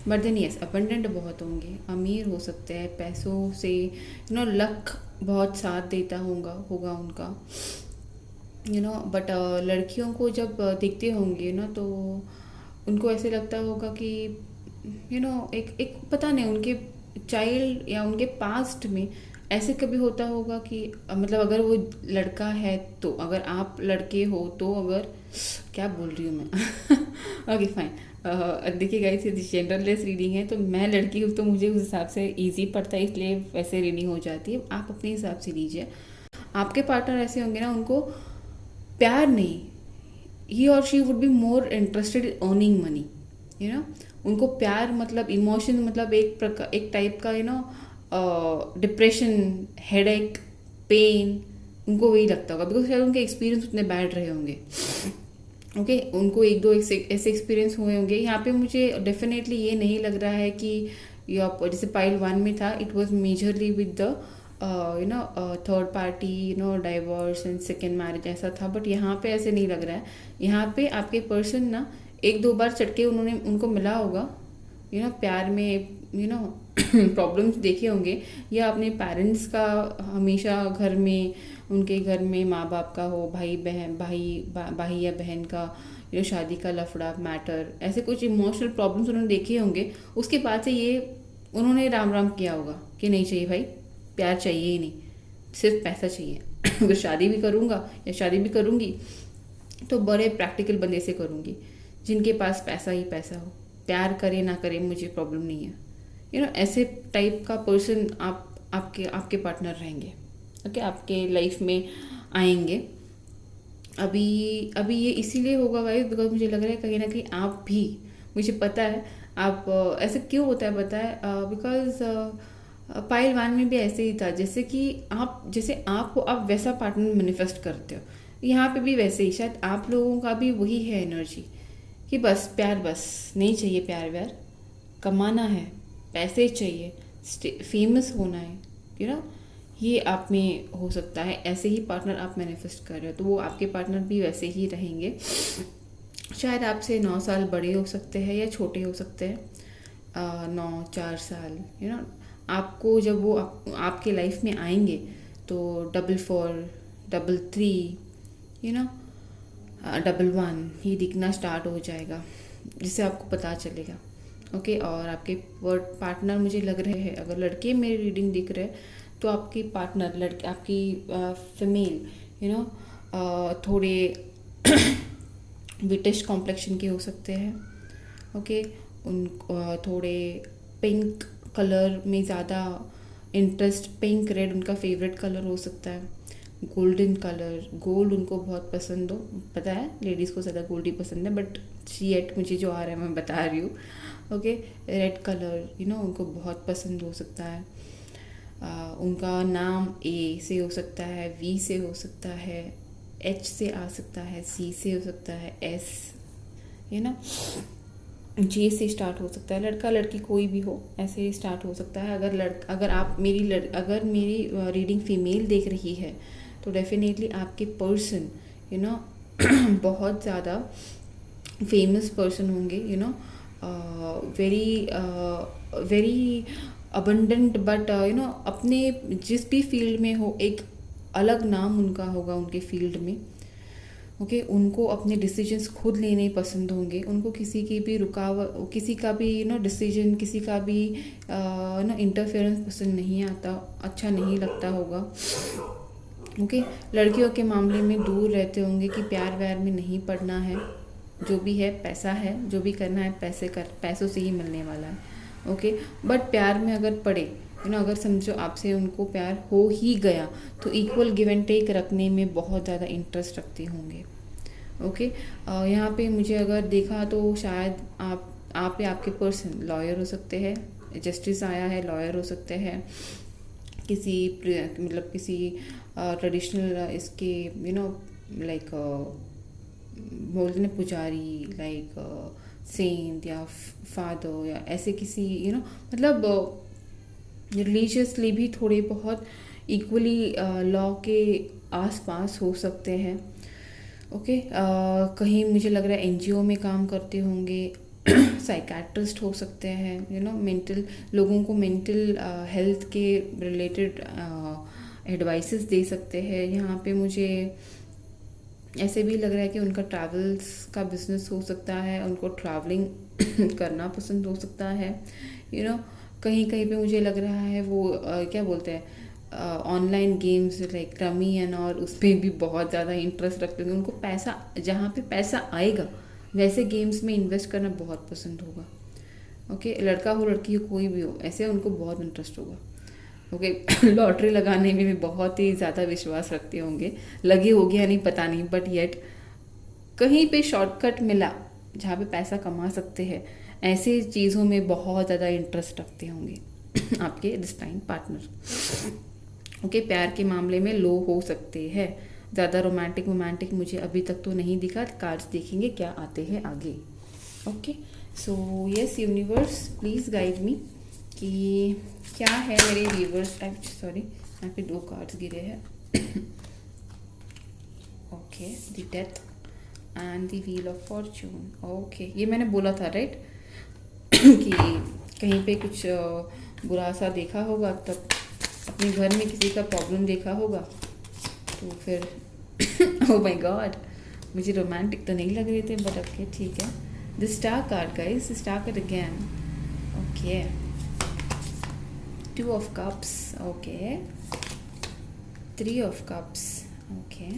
बट देन यस, अबंडेंट बहुत होंगे, अमीर हो सकते हैं, पैसों से, यू नो, लक बहुत साथ देता होगा उनका, यू नो। बट लड़कियों को जब देखते होंगे ना तो उनको ऐसे लगता होगा कि यू नो एक एक पता नहीं उनके चाइल्ड या उनके पास्ट में ऐसे कभी होता होगा कि मतलब अगर वो लड़का है तो, अगर आप लड़के हो तो, अगर क्या बोल रही हूँ मैं ओके फाइन। देखिए गाइस, ये जनरल रीडिंग है तो मैं लड़की हूँ तो मुझे उस हिसाब से इजी पड़ता है, इसलिए वैसे रीडिंग हो जाती है। आप अपने हिसाब से लीजिए। आपके पार्टनर ऐसे होंगे ना, उनको प्यार नहीं, ही और she would be more interested in earning money, you know. उनको प्यार मतलब इमोशन मतलब एक टाइप का, you know, depression, headache, pain, उनको वही लगता होगा, बिकॉज शायद उनके एक्सपीरियंस उतने बैड रहे होंगे, ओके। उनको एक दो ऐसे एक्सपीरियंस हुए होंगे। यहाँ पे मुझे डेफिनेटली ये नहीं लग रहा है कि जैसे पाइल 1 में था, it was majorly with the you know third party, you know, divorce and second marriage ऐसा था। बट यहाँ पे ऐसे नहीं लग रहा है। यहाँ पे आपके पर्सन ना एक दो बार चटके उनको मिला होगा, यू नो, प्यार में, यू नो, प्रॉब्लम्स देखे होंगे, या अपने पेरेंट्स का हमेशा घर में, उनके घर में माँ बाप का हो, भाई या बहन का, यू नो, शादी का लफड़ा मैटर, ऐसे कुछ इमोशनल प्रॉब्लम्स उन्होंने देखे होंगे। उसके बाद से ये उन्होंने राम राम किया होगा कि नहीं चाहिए भाई, प्यार चाहिए ही नहीं, सिर्फ पैसा चाहिए। अगर शादी भी करूँगा या शादी भी करूँगी तो बड़े प्रैक्टिकल बंदे से करूँगी, जिनके पास पैसा ही पैसा हो, प्यार करे ना करे मुझे प्रॉब्लम नहीं है, यू नो। ऐसे टाइप का पर्सन आपके पार्टनर रहेंगे, ओके, आपके लाइफ में आएंगे। अभी ये इसीलिए होगा गाइस बिकॉज मुझे लग रहा है कहीं ना कहीं आप भी, मुझे पता है आप ऐसे क्यों होता है पता है, बिकॉज पाइल 1 में भी ऐसे ही था, जैसे आप हो, आप वैसा पार्टनर मैनिफेस्ट करते हो। यहाँ पे भी वैसे ही शायद आप लोगों का भी वही है एनर्जी कि बस प्यार, बस नहीं चाहिए प्यार व्यार, कमाना है, पैसे चाहिए, फेमस होना है, यू नो। ये आप में हो सकता है, ऐसे ही पार्टनर आप मैनिफेस्ट कर रहे हो, तो वो आपके पार्टनर भी वैसे ही रहेंगे। शायद आपसे 9 साल बड़े हो सकते हैं या छोटे हो सकते हैं, 9-4 साल, यू नो। आपको जब वो आपके लाइफ में आएंगे तो 44, 33, यू नो, 11 ये दिखना स्टार्ट हो जाएगा, जिससे आपको पता चलेगा, ओके। और आपके पार्टनर मुझे लग रहे हैं, अगर लड़के मेरी रीडिंग दिख रहे हैं तो आपकी पार्टनर लड़के, आपकी फीमेल, यू नो, थोड़े ब्रिटिश कॉम्प्लेक्शन के हो सकते हैं, ओके। उन थोड़े पिंक कलर में ज़्यादा इंटरेस्ट, पिंक रेड उनका फेवरेट कलर हो सकता है, गोल्डन कलर, गोल्ड उनको बहुत पसंद हो, पता है लेडीज़ को ज़्यादा गोल्ड ही पसंद है, बट शेड मुझे जो आ रहा है मैं बता रही हूँ, okay. Red colour, you know, उनको बहुत पसंद हो सकता है। उनका नाम ए से हो सकता है, वी से हो सकता है, एच से आ सकता है, सी से हो सकता है, एस, यू नो। जे से स्टार्ट हो सकता है, लड़का लड़की कोई भी हो, ऐसे ही स्टार्ट हो सकता है। अगर मेरी रीडिंग फीमेल देख रही है तो डेफिनेटली आपके पर्सन यू नो बहुत ज़्यादा फेमस पर्सन होंगे, वेरी वेरी अबंडेंट, बट अपने जिस भी फील्ड में हो एक अलग नाम उनका होगा उनके फील्ड में। ओके उनको अपने डिसीजंस खुद लेने पसंद होंगे, उनको किसी की भी रुकावट, किसी का भी डिसीजन, किसी का भी इंटरफेरेंस पसंद नहीं आता, अच्छा नहीं लगता होगा। ओके लड़कियों के मामले में दूर रहते होंगे कि प्यार व्यार में नहीं पड़ना है, जो भी है पैसा है, जो भी करना है पैसों से ही मिलने वाला है। ओके बट प्यार में अगर पड़े अगर समझो आपसे उनको प्यार हो ही गया तो इक्वल गिव एंड टेक रखने में बहुत ज़्यादा इंटरेस्ट रखते होंगे। ओके यहाँ पे मुझे अगर देखा तो शायद आप या आपके पर्सन लॉयर हो सकते हैं, जस्टिस आया है, लॉयर हो सकते हैं, किसी ट्रेडिशनल इसके लाइक बोलते हैं पुजारी, लाइक सेंट या फादर, या ऐसे किसी मतलब रिलीजियसली भी थोड़े बहुत इक्वली लॉ के आसपास हो सकते हैं। ओके कहीं मुझे लग रहा है एनजीओ में काम करते होंगे, साइकेट्रिस्ट हो सकते हैं, मेंटल लोगों को मेंटल हेल्थ के रिलेटेड एडवाइसेस दे सकते हैं। यहाँ पे मुझे ऐसे भी लग रहा है कि उनका ट्रैवल्स का बिजनेस हो सकता है, उनको ट्रैवलिंग करना पसंद हो सकता है। कहीं कहीं पे मुझे लग रहा है वो क्या बोलते हैं online games like rummy and, और उस पर भी बहुत ज़्यादा इंटरेस्ट रखते होंगे। उनको पैसा, जहाँ पे पैसा आएगा वैसे गेम्स में इन्वेस्ट करना बहुत पसंद होगा। ओके लड़का हो लड़की हो कोई भी हो, ऐसे उनको बहुत इंटरेस्ट होगा। ओके लॉटरी लगाने में भी बहुत ही ज़्यादा विश्वास रखते होंगे, लगे हो गया नहीं पता नहीं, बट येट कहीं पे शॉर्टकट मिला जहाँ पे पैसा कमा सकते हैं, ऐसी चीज़ों में बहुत ज़्यादा इंटरेस्ट रखते होंगे आपके डिस्टाइन पार्टनर। ओके प्यार के मामले में लो हो सकते हैं, ज़्यादा रोमांटिक मुझे अभी तक तो नहीं दिखा, कार्ड्स देखेंगे क्या आते हैं आगे। Okay so yes universe please guide मी कि क्या है मेरे व्यूवर्स। सॉरी यहाँ पे 2 कार्ड्स गिरे हैं। Okay the death and the wheel of Fortune. Okay ये मैंने बोला था राइट कि कहीं पे कुछ बुरा सा देखा होगा, तब अपने घर में किसी का प्रॉब्लम देखा होगा तो फिर ओह माय गॉड मुझे रोमांटिक तो नहीं लग रहे थे, बट ओके ठीक है। The star card guys, star card again. Okay 2 of cups, okay, 3 of cups, okay,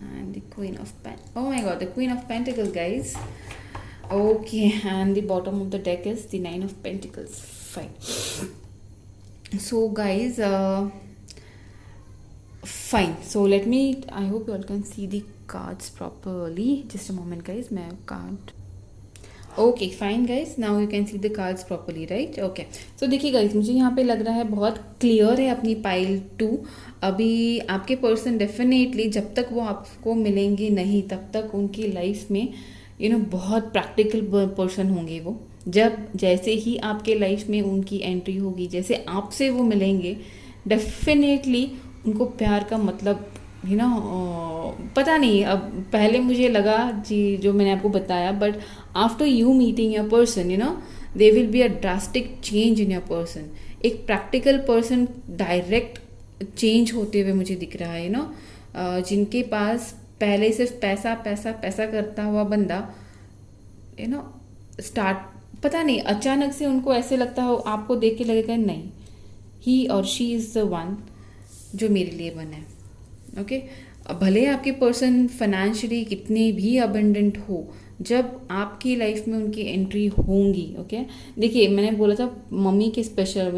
and the queen of oh my god, the queen of pentacles guys. Okay, and the bottom of the deck is the 9 of pentacles. Fine. So guys fine, so let me, I hope you all can see the cards properly. Just a moment guys, मैं can't. Okay fine guys, now you can see the cards properly right. Okay so देखिए guys मुझे यहाँ पे लग रहा है बहुत clear है अपनी पाइल 2। अभी आपके पर्सन डेफिनेटली जब तक वो आपको मिलेंगे नहीं तब तक उनकी लाइफ में बहुत प्रैक्टिकल पर्सन होंगे वो। जब जैसे ही आपके लाइफ में उनकी एंट्री होगी, जैसे आपसे वो मिलेंगे, डेफिनेटली उनको प्यार का मतलब पता नहीं। अब पहले मुझे लगा जी जो मैंने आपको बताया, but after you meeting your person they will be a drastic change in your person. एक प्रैक्टिकल पर्सन डायरेक्ट चेंज होते हुए मुझे दिख रहा है जिनके पास पहले सिर्फ पैसा पैसा पैसा करता हुआ बंदा स्टार्ट पता नहीं अचानक से उनको ऐसे लगता हो, आपको देख के लगेगा नहीं ही और शी इज़ द वन जो मेरे लिए बना है। ओके भले आपके पर्सन फाइनेंशियली कितने भी अबंडेंट हो, जब आपकी लाइफ में उनकी एंट्री होंगी, ओके देखिए मैंने बोला था मम्मी के स्पेशल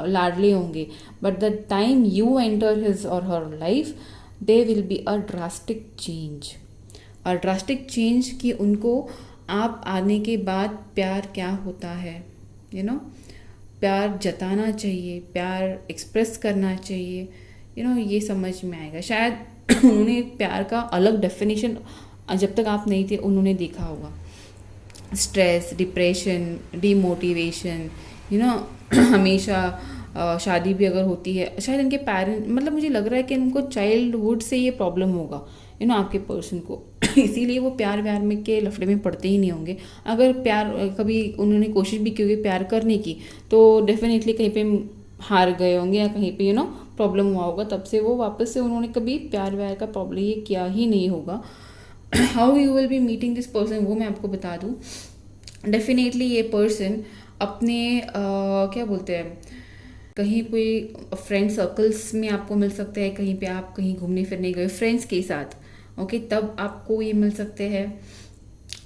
लाडले होंगे, but the time you enter his और her life they will be a drastic change कि उनको आप आने के बाद प्यार क्या होता है प्यार जताना चाहिए, प्यार एक्सप्रेस करना चाहिए, ये समझ में आएगा। शायद उन्होंने प्यार का अलग डेफिनेशन जब तक आप नहीं थे उन्होंने देखा होगा। स्ट्रेस, डिप्रेशन, डीमोटिवेशन, हमेशा शादी भी अगर होती है, शायद इनके पेरेंट, मतलब मुझे लग रहा है कि इनको चाइल्डहुड से ये प्रॉब्लम होगा आपके पर्सन को इसीलिए वो प्यार व्यार में के लफड़े में पड़ते ही नहीं होंगे। अगर प्यार कभी उन्होंने कोशिश भी की होगी प्यार करने की, तो डेफिनेटली कहीं पे हार गए होंगे या कहीं पे प्रॉब्लम हुआ होगा, तब से वो वापस से उन्होंने कभी प्यार व्यार का प्रॉब्लम ये किया ही नहीं होगा। How you will be meeting this person, वो मैं आपको बता दूँ। डेफिनेटली ये पर्सन अपने क्या बोलते हैं, कहीं कोई फ्रेंड सर्कल्स में आपको मिल सकते हैं, कहीं पे आप कहीं घूमने फिरने गए फ्रेंड्स के साथ, ओके, तब आपको ये मिल सकते हैं।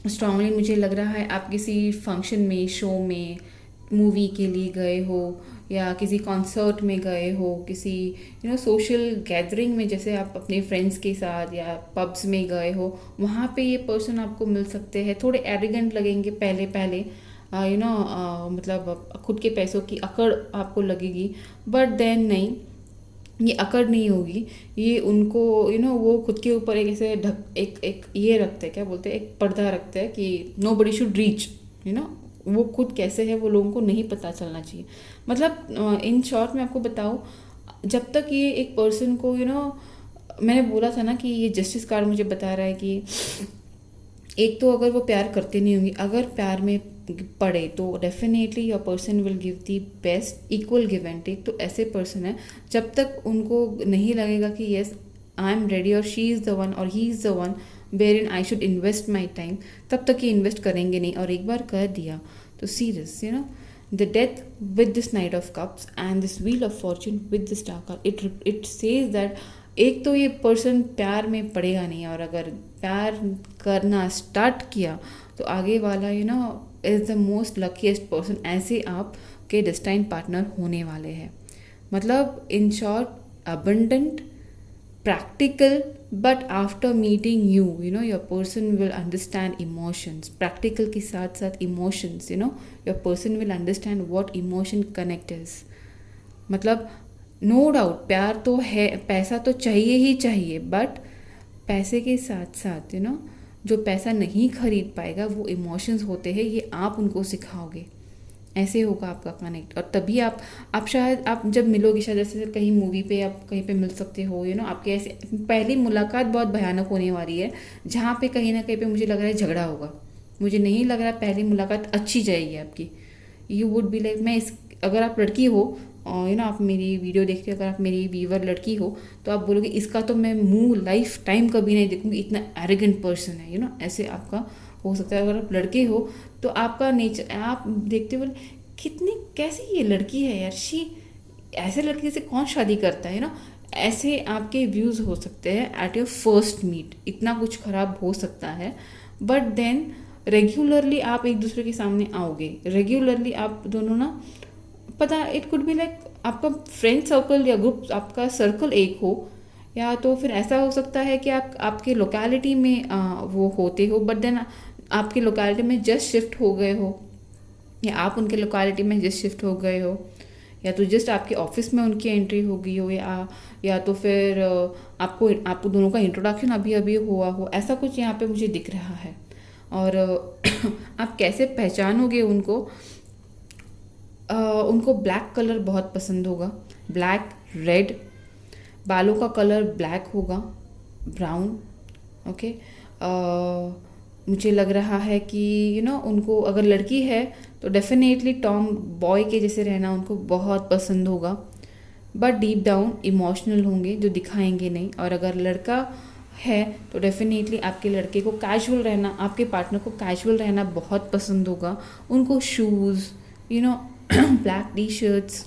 स्ट्रांगली मुझे लग रहा है आप किसी फंक्शन में, शो में, मूवी के लिए गए हो, या किसी कॉन्सर्ट में गए हो, किसी सोशल गैदरिंग में, जैसे आप अपने फ्रेंड्स के साथ या पब्स में गए हो, वहाँ पे ये पर्सन आपको मिल सकते हैं। थोड़े एरोगेंट लगेंगे पहले पहले, मतलब खुद के पैसों की अकड़ आपको लगेगी, बट देन नहीं, ये अकड़ नहीं होगी। ये उनको वो खुद के ऊपर एक ऐसे एक ये रखते हैं, क्या बोलते हैं, एक पर्दा रखते हैं कि नो बडी शुड रीच, वो खुद कैसे है वो लोगों को नहीं पता चलना चाहिए। मतलब इन शॉर्ट मैं आपको बताऊँ, जब तक ये एक पर्सन को मैंने बोला था ना कि ये जस्टिस कार्ड मुझे बता रहा है कि एक तो अगर वो प्यार करते नहीं होंगे, अगर प्यार में पड़े तो definitely your person will give the best, equal give and take. तो ऐसे पर्सन है, जब तक उनको नहीं लगेगा कि येस आई एम रेडी और शी इज़ द वन और he is the one wherein I should invest my time, तब तक ये इन्वेस्ट करेंगे नहीं। और एक बार कर दिया तो serious the death with this night of cups and this wheel of Fortune with this star card, it says that एक तो ये पर्सन प्यार में पड़ेगा नहीं, और अगर प्यार करना स्टार्ट किया तो आगे वाला is the most luckiest person, ऐसे आप के डेस्टाइन पार्टनर होने वाले हैं। मतलब in short, abundant, practical, but after meeting you your person will understand emotions, practical के साथ साथ emotions, your person will understand what emotion connect is। मतलब नो डाउट प्यार तो है, पैसा तो चाहिए ही चाहिए, बट पैसे के साथ साथ जो पैसा नहीं खरीद पाएगा वो इमोशंस होते हैं, ये आप उनको सिखाओगे, ऐसे होगा आपका कनेक्ट। और तभी आप शायद आप जब मिलोगे, शायद जैसे कहीं मूवी पे आप कहीं पे मिल सकते हो, आपके ऐसे पहली मुलाकात बहुत भयानक होने वाली है, जहाँ पे कहीं ना कहीं पे मुझे लग रहा है झगड़ा होगा। मुझे नहीं लग रहा पहली मुलाकात अच्छी जाएगी आपकी। यू वुड बी लाइक, अगर आप लड़की हो और आप मेरी वीडियो देखते हो, अगर आप मेरी व्यूवर लड़की हो, तो आप बोलोगे इसका तो मैं मुँह लाइफ टाइम कभी नहीं देखूँगी, इतना एरोगेंट पर्सन है, ऐसे आपका हो सकता है। अगर आप लड़के हो तो आपका नेचर, आप देखते हो कितनी कैसी ये लड़की है यार, शी ऐसे लड़की से कौन शादी करता है, ऐसे आपके व्यूज़ हो सकते हैं एट योर फर्स्ट मीट, इतना कुछ खराब हो सकता है। बट देन रेगुलरली आप एक दूसरे के सामने आओगे, रेगुलरली आप दोनों पता, इट कुड बी लाइक आपका फ्रेंड सर्कल या ग्रुप, आपका सर्कल एक हो, या तो फिर ऐसा हो सकता है कि आपके लोकेलिटी में वो होते हो, बट देन आपके लोकेलिटी में जस्ट शिफ्ट हो गए हो, या आप उनके लोकेलिटी में जस्ट शिफ्ट हो गए हो, या तो जस्ट आपके ऑफिस में उनकी एंट्री हो गई हो, या तो फिर आपको दोनों का इंट्रोडक्शन अभी अभी हुआ हो, ऐसा कुछ यहाँ पे मुझे दिख रहा है। और आप कैसे पहचानोगे उनको, उनको ब्लैक कलर बहुत पसंद होगा, ब्लैक, रेड, बालों का कलर ब्लैक होगा, ब्राउन, ओके। मुझे लग रहा है कि उनको, अगर लड़की है तो डेफिनेटली टॉम बॉय के जैसे रहना उनको बहुत पसंद होगा, बट डीप डाउन इमोशनल होंगे, जो दिखाएंगे नहीं। और अगर लड़का है तो डेफिनेटली आपके लड़के को कैजुअल रहना, आपके पार्टनर को कैजुअल रहना बहुत पसंद होगा। उनको shoes, black T shirts,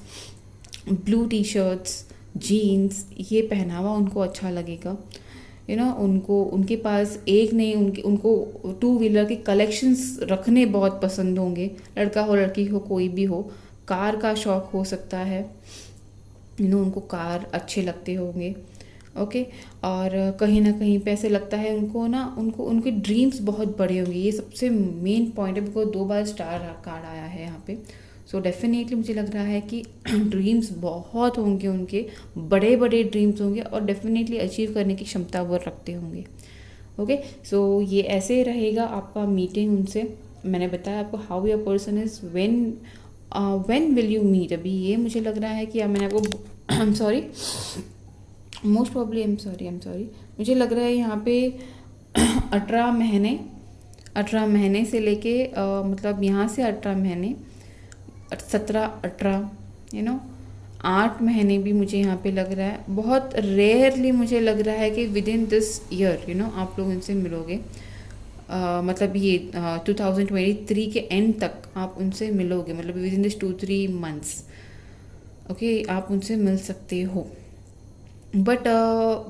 blue T shirts, jeans, ये पहनावा उनको अच्छा लगेगा। उनको, उनके पास एक नहीं, उनको 2 व्हीलर के कलेक्शंस रखने बहुत पसंद होंगे, लड़का हो लड़की हो कोई भी हो। कार का शौक़ हो सकता है, उनको कार अच्छे लगते होंगे, ओके। और कहीं ना कहीं पे ऐसे लगता है उनको उनके ड्रीम्स बहुत बड़े होंगे, ये सबसे मेन पॉइंट है, बिकॉज 2 बार स्टार कार्ड आया है यहाँ पे। सो डेफिनेटली मुझे लग रहा है कि ड्रीम्स बहुत होंगे उनके, बड़े बड़े ड्रीम्स होंगे, और डेफिनेटली अचीव करने की क्षमता वो रखते होंगे, ओके, सो ये ऐसे रहेगा आपका मीटिंग उनसे। मैंने बताया आपको how your person is, when will you meet. अभी ये मुझे लग रहा है कि मैंने आपको I am sorry, most probably I am sorry, मुझे लग रहा है यहाँ पे 18 महीने से लेके मतलब यहाँ से 18 महीने, 17-18 8 महीने भी मुझे यहाँ पे लग रहा है। बहुत रेयरली मुझे लग रहा है कि विद इन दिस ईयर आप लोग उनसे मिलोगे। मतलब ये 2023 के एंड तक आप उनसे मिलोगे, मतलब with in this 2-3 months okay, आप उनसे मिल सकते हो। बट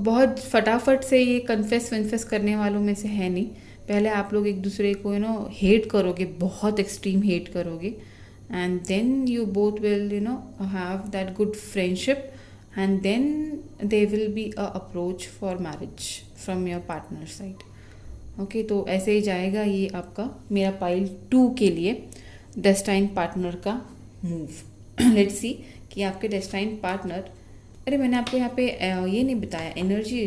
बहुत फटाफट से ये कन्फेस करने वालों में से है नहीं। पहले आप लोग एक दूसरे को हेट करोगे, बहुत एक्सट्रीम हेट करोगे, and then you both will have that good friendship, and then they will be a approach for marriage from your partner side. Okay, तो ऐसे ही जाएगा ये आपका मेरा पाइल 2 के लिए डेस्टाइन पार्टनर का मूव। लेट्स सी कि आपके डेस्टाइन पार्टनर, अरे मैंने आपको यहाँ पे ये नहीं बताया, एनर्जी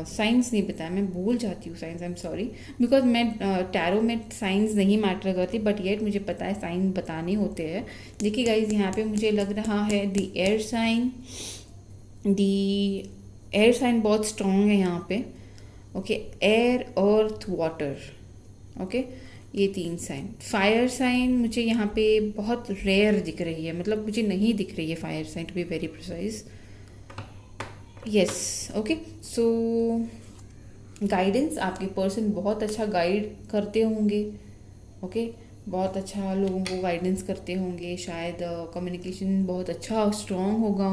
साइंस नहीं बताया, मैं भूल जाती हूँ science, I am sorry, because मैं टैरो में साइंस नहीं मैटर करती, बट येट मुझे पता है साइन बताने होते हैं। देखिए गाइज, यहाँ पे मुझे लग रहा है दी एयर साइन बहुत स्ट्रॉन्ग है यहाँ पे। ओके, एयर, अर्थ, वाटर, ओके, ये 3 साइन। फायर साइन मुझे यहाँ पे बहुत रेयर दिख रही है, मतलब मुझे नहीं दिख रही है fire sign, to be very precise. Yes, okay, so guidance, आपके पर्सन बहुत अच्छा गाइड करते होंगे। ओके, बहुत अच्छा लोगों को गाइडेंस करते होंगे, शायद कम्युनिकेशन बहुत अच्छा स्ट्रॉन्ग होगा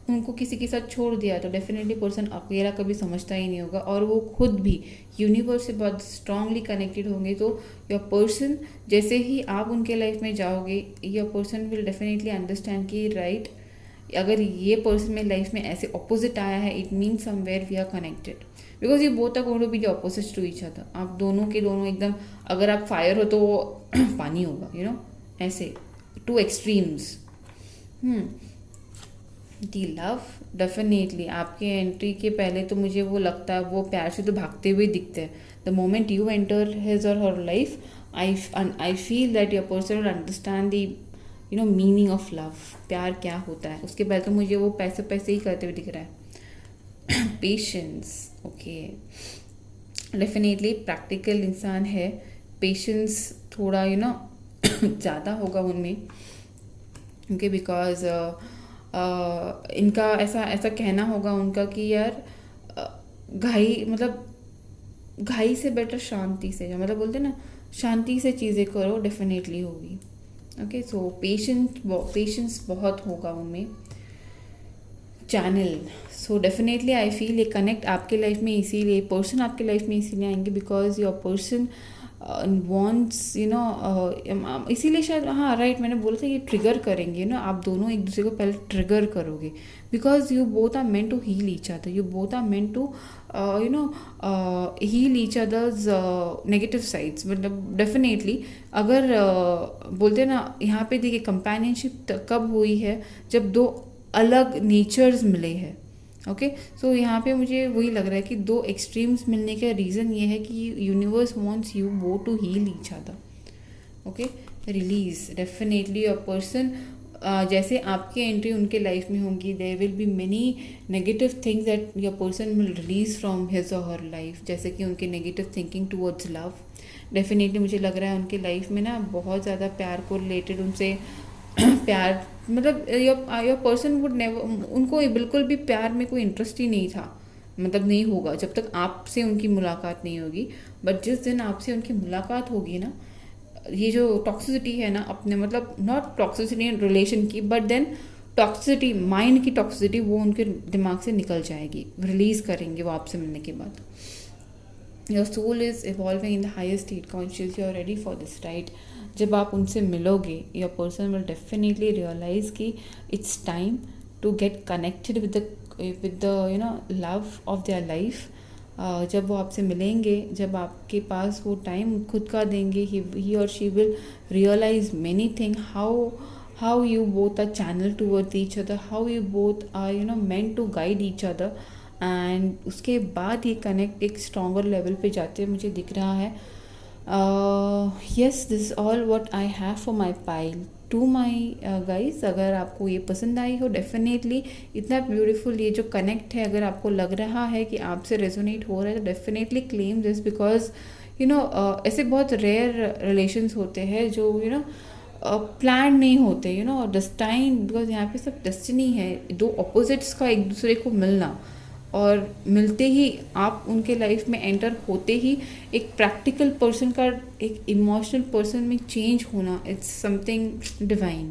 उनको किसी के साथ छोड़ दिया तो डेफिनेटली पर्सन अकेला कभी समझता ही नहीं होगा, और वो खुद भी यूनिवर्स से बहुत स्ट्रांगली कनेक्टेड होंगे। तो योर पर्सन, जैसे ही आप उनके लाइफ में जाओगे, your person will definitely understand कि राइट, अगर ये पर्सन में लाइफ में ऐसे ऑपोजिट आया है, it means somewhere we are connected, because ये both are going to be the opposite to each other. आप दोनों के दोनों एकदम, अगर आप फायर हो तो वो पानी होगा, ऐसे 2 एक्सट्रीम्स। दी लव, डेफिनेटली आपके एंट्री के पहले तो मुझे वो लगता है वो प्यार से तो भागते हुए दिखते हैं। The moment you enter his और her life, I feel that your person will understand the meaning of love, प्यार क्या होता है। उसके पहले तो मुझे वो पैसे ही करते हुए दिख रहा है। पेशेंस, ओके, डेफिनेटली प्रैक्टिकल इंसान है, पेशेंस थोड़ा ज़्यादा होगा उनमें, क्योंकि बिकॉज इनका ऐसा कहना होगा उनका कि यार घाई से बेटर शांति से, मतलब बोलते ना, शांति से चीज़ें करो, डेफिनेटली होगी। ओके, सो पेशेंस बहुत होगा उनमें। Channel, so definitely I feel ये कनेक्ट आपके लाइफ में इसीलिए, पर्सन आपके लाइफ में इसीलिए आएंगे बिकॉज योर पर्सन वॉन्ट्स इसीलिए शायद, हाँ राइट, मैंने बोला था ये ट्रिगर करेंगे आप दोनों एक दूसरे को पहले ट्रिगर करोगे, because you both are meant to heal each other, you both are meant to heal each other's negative sides. मतलब डेफिनेटली अगर बोलते ना, यहाँ पे देखिए कंपेनियनशिप कब हुई है, जब 2 अलग नेचर्स मिले हैं। ओके, सो यहाँ पे मुझे वही लग रहा है कि 2 एक्सट्रीम्स मिलने का रीज़न ये है कि universe wants you both to heal each other. Okay, release, definitely your person, जैसे आपकी एंट्री उनके लाइफ में होंगी, there will be many negative things that your person will release from his और हर लाइफ, जैसे कि उनके negative thinking towards love. Definitely मुझे लग रहा है उनके लाइफ में ना बहुत ज़्यादा प्यार को रिलेटेड उनसे प्यार, मतलब योर पर्सन वुड नेवर, उनको बिल्कुल भी प्यार में कोई इंटरेस्ट ही नहीं था, मतलब नहीं होगा जब तक आपसे उनकी मुलाकात नहीं होगी। बट जिस दिन आपसे उनकी मुलाकात होगी ना, ये जो टॉक्सिसिटी है ना अपने, मतलब नॉट टॉक्सिसिटी रिलेशन की, बट देन टॉक्सिसिटी, माइंड की टॉक्सिसिटी, वो उनके दिमाग से निकल जाएगी, रिलीज़ करेंगे वो आपसे मिलने के बाद। Your soul is evolving in the higher state conscious, you are ready for this, right. जब आप उनसे मिलोगे, your person will definitely realise कि it's time to get connected with the love of their life. जब वो आपसे मिलेंगे, जब आपके पास वो टाइम खुद का देंगे, ही और she will realise many thing, how you both are channeled towards each other, how you both are meant to guide each other, and उसके बाद ये कनेक्ट एक स्ट्रॉन्गर लेवल पे जाते हुए मुझे दिख रहा है. Yes, this is all what I have for my pile. To my guys, अगर आपको ये पसंद आई हो, डेफिनेटली इतना ब्यूटीफुल ये जो कनेक्ट है, अगर आपको लग रहा है कि आपसे रेजोनेट हो रहा है, तो डेफिनेटली क्लेम दिस. बिकॉज ऐसे बहुत रेयर रिलेशंस होते हैं जो प्लान नहीं होते, और डेस्टाइन, बिकॉज यहाँ पे सब डेस्टिनी है, दो ऑपोजिट्स का एक दूसरे को मिलना, और मिलते ही आप उनके लाइफ में एंटर होते ही एक प्रैक्टिकल पर्सन का एक इमोशनल पर्सन में चेंज होना, इट्स समथिंग डिवाइन.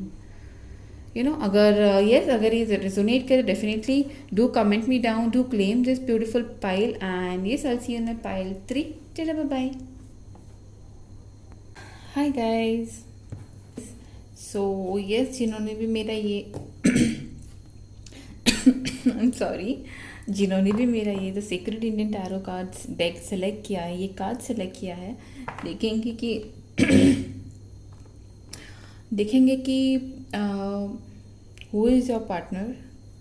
अगर अगर ये रेजोनेट करे, definitely do comment me down, do claim this beautiful pile, and yes, I see you in pile 3. चलो, bye bye. Hi guys. So yes, जिन्होंने भी मेरा ये सॉरी, जिन्होंने भी मेरा ये the secret Indian tarot cards deck select किया है, ये कार्ड सेलेक्ट किया है, देखेंगे कि हु इज़ योर पार्टनर,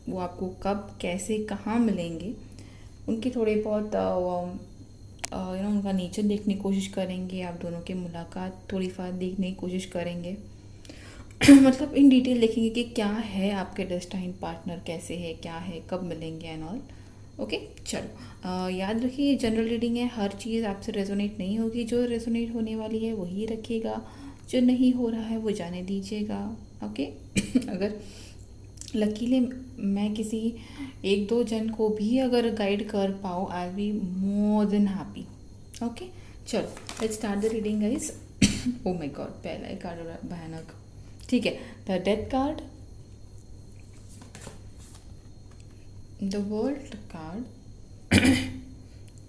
वो आपको कब, कैसे, कहाँ मिलेंगे, उनके थोड़े बहुत उनका नेचर देखने की कोशिश करेंगे, आप दोनों की मुलाकात थोड़ी फार देखने की कोशिश करेंगे. मतलब इन डिटेल देखेंगे कि क्या है आपके डेस्टाइन पार्टनर, कैसे है, क्या है, कब मिलेंगे एंड ऑल. ओके, चलो, याद रखिए ये जनरल रीडिंग है, हर चीज़ आपसे रेजोनेट नहीं होगी. जो रेजोनेट होने वाली है वही रखिएगा, जो नहीं हो रहा है वो जाने दीजिएगा. ओके. अगर लकीली मैं किसी एक दो जन को भी अगर गाइड कर पाऊँ, I will be more than happy. Okay, चलो, let's start the reading guys. Oh my god, पहला ही कार्ड हो रहा है भयानक. ठीक है, the death card, the world card,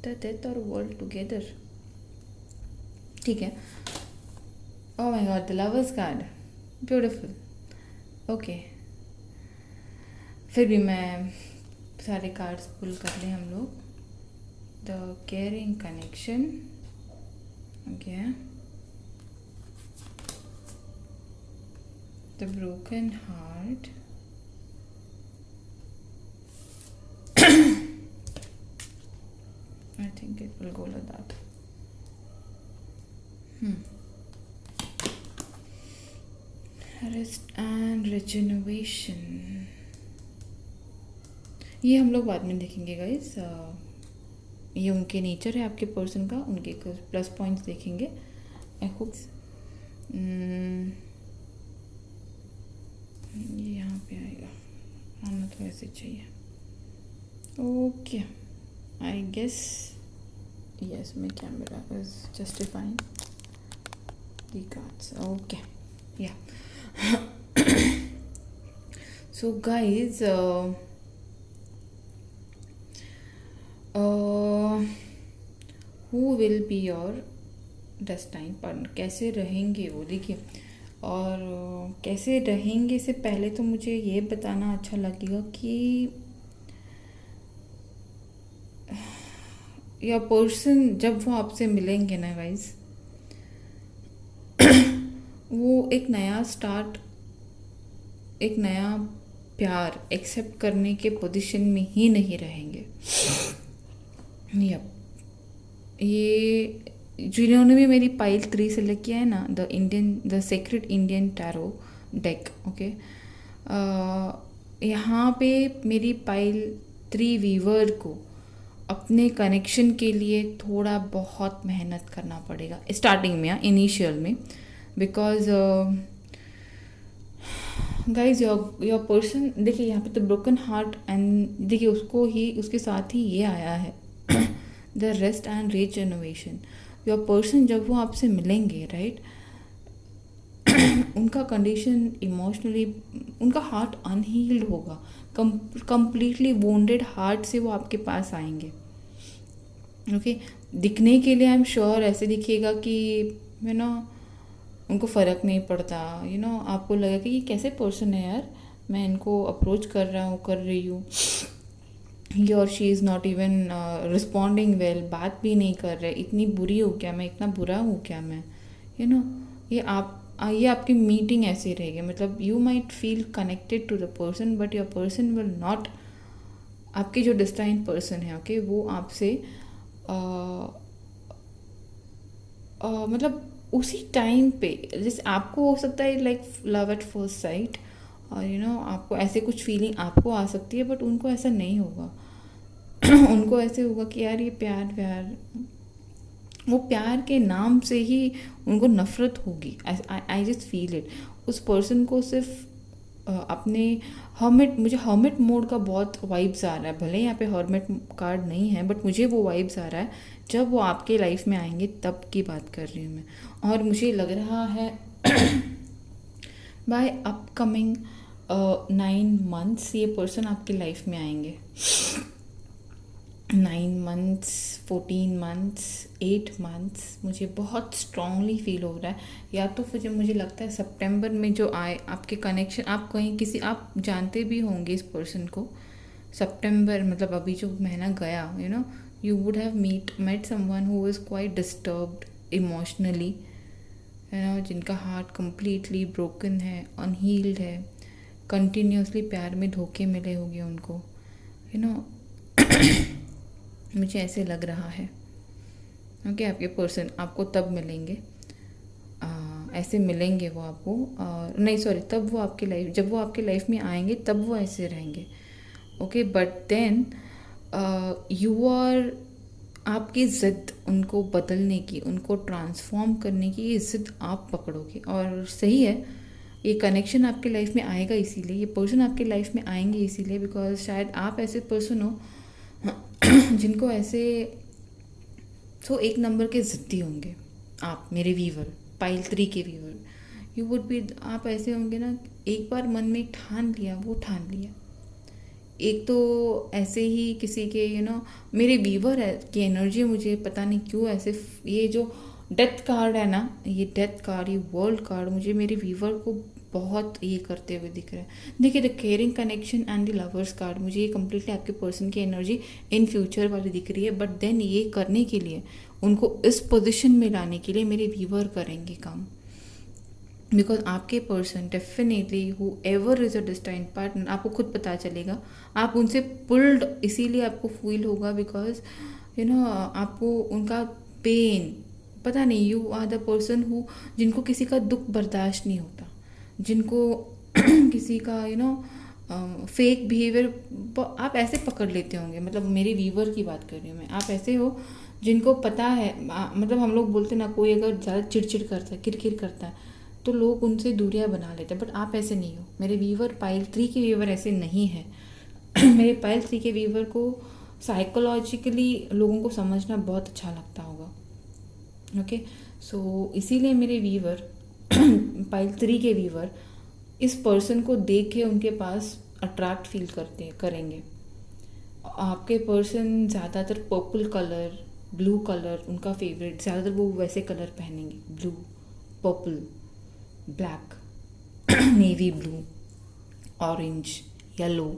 the death और वर्ल्ड टुगेदर. ठीक है. Oh my god, the lovers card, beautiful. Okay, फिर भी मैं सारे कार्ड्स पुल कर लें हम लोग. The caring connection, okay, the broken heart, I think it will go like that. Rest and regeneration. ये हम लोग बाद में देखेंगे गाइस. ये उनके नेचर है आपके पर्सन का, उनके कुछ प्लस पॉइंट्स देखेंगे. आई होप ये यहाँ पे आएगा, आना तो ऐसे चाहिए. Okay, I guess yes, my camera is justifying the cards. Okay, yeah. So guys, who will be your destined partner? कैसे रहेंगे वो, देखिए. और कैसे रहेंगे से पहले तो मुझे ये बताना अच्छा लगेगा कि या पर्सन जब वो आपसे मिलेंगे ना गाइज, वो एक नया स्टार्ट, एक नया प्यार एक्सेप्ट करने के पोजीशन में ही नहीं रहेंगे. यप, ये जिन्होंने भी मेरी पाइल 3 सेलेक्ट किया है ना, the secret Indian tarot deck. Okay, यहाँ पे मेरी पाइल 3 वीवर को अपने कनेक्शन के लिए थोड़ा बहुत मेहनत करना पड़ेगा स्टार्टिंग में, इनिशियल में. बिकॉज गाइज योर पर्सन, देखिए यहाँ पे तो ब्रोकन हार्ट, एंड देखिए उसके साथ ही ये आया है the rest and regeneration. Your person जब वो आपसे मिलेंगे, राइट, उनका कंडीशन इमोशनली, उनका हार्ट अनहील्ड होगा, कंप्लीटली वोंडेड हार्ट से वो आपके पास आएंगे. ओके, दिखने के लिए आई एम श्योर ऐसे दिखेगा कि उनको फ़र्क नहीं पड़ता. आपको लगेगा कि ये कैसे पर्सन है यार, मैं इनको अप्रोच कर रही हूँ, ही और she is not even responding well, बात भी नहीं कर रहे, इतनी बुरी हूँ क्या मैं, इतना बुरा हूँ क्या मैं, ये आपकी मीटिंग ऐसी रहेगी. मतलब you might feel connected to the person, but your person will not आपके जो डिस्टाइन पर्सन है, ओके, वो आपसे मतलब उसी टाइम पे, जैसे आपको हो सकता है like love at first sight, और आपको ऐसे कुछ फीलिंग आपको आ सकती है, बट उनको ऐसा नहीं होगा। उनको ऐसे होगा कि यार ये प्यार प्यार, वो प्यार के नाम से ही उनको नफ़रत होगी। आई जस्ट फील इट। उस पर्सन को सिर्फ अपने मुझे हर्मिट मोड का बहुत वाइब्स आ रहा है। भले यहाँ पे हर्मिट कार्ड नहीं है, बट मुझे वो वाइब्स आ रहा है। जब वो आपके लाइफ में आएंगे तब की बात कर रही हूँ मैं। और मुझे लग रहा है बाय अपकमिंग 9 मंथ्स ये पर्सन आपकी लाइफ में आएंगे। 9 मंथ्स, 14 मंथ्स, 8 मंथ्स, मुझे बहुत स्ट्रांगली फील हो रहा है। या तो फिर मुझे लगता है सितंबर में जो आए आपके कनेक्शन, आप कहीं किसी, आप जानते भी होंगे इस पर्सन को। सितंबर मतलब अभी जो महीना गया, you would have met someone who is quite disturbed emotionally, जिनका हार्ट कम्प्लीटली ब्रोकन है, अनहील्ड है, कंटिन्यूसली प्यार में धोखे मिले होंगे उनको, मुझे ऐसे लग रहा है। ओके, आपके पर्सन आपको तब मिलेंगे, ऐसे मिलेंगे वो आपको, नहीं सॉरी, तब वो आपके लाइफ, जब वो आपके लाइफ में आएंगे तब वो ऐसे रहेंगे। Okay, but then you are, आपकी ज़िद उनको बदलने की, उनको ट्रांसफॉर्म करने की, ये ज़िद आप पकड़ोगे। और सही है, ये कनेक्शन आपके लाइफ में आएगा इसीलिए, ये पर्सन आपके लाइफ में आएंगे इसीलिए, बिकॉज शायद आप ऐसे पर्सन हो जिनको ऐसे एक नंबर के ज़िद्दी होंगे आप, मेरे वीवर, पाइल 3 के वीवर। यू वुड बी, आप ऐसे होंगे ना, एक बार मन में ठान लिया, वो ठान लिया। एक तो ऐसे ही किसी के मेरे वीवर है की एनर्जी, मुझे पता नहीं क्यों ऐसे, ये जो डेथ कार्ड है ना, ये डेथ कार्ड, ये वर्ल्ड कार्ड मुझे मेरे वीवर को बहुत ये करते हुए दिख रहा है। देखिए, the caring connection and the lovers card, मुझे ये कम्प्लीटली आपके पर्सन की एनर्जी इन फ्यूचर वाली दिख रही है। बट देन ये करने के लिए, उनको इस पोजीशन में लाने के लिए मेरे वीवर करेंगे काम। बिकॉज आपके person definitely whoever is a destined partner, आपको खुद पता चलेगा, आप उनसे पुल्ड इसीलिए आपको फील होगा, बिकॉज आपको उनका पेन पता नहीं। You are the person who, जिनको किसी का दुख बर्दाश्त नहीं होता, जिनको किसी का फेक बिहेवियर आप ऐसे पकड़ लेते होंगे। मतलब मेरे वीवर की बात कर रही हूँ मैं। आप ऐसे हो जिनको पता है, मतलब हम लोग बोलते ना, कोई अगर ज़्यादा चिड़चिड़ करता है, किरकिर करता है, तो लोग उनसे दूरियां बना लेते हैं। बट आप ऐसे नहीं हो। मेरे वीवर पाइल 3 के वीवर ऐसे नहीं है। मेरे पाइल 3 के वीवर को साइकोलॉजिकली लोगों को समझना बहुत अच्छा लगता होगा। ओके, सो इसीलिए मेरे वीवर पाइल 3 के वीवर इस पर्सन को देख के उनके पास अट्रैक्ट फील करेंगे। आपके पर्सन ज़्यादातर पर्पल कलर, ब्लू कलर उनका फेवरेट, ज़्यादातर वो वैसे कलर पहनेंगे, blue, purple, black, navy blue, orange, yellow,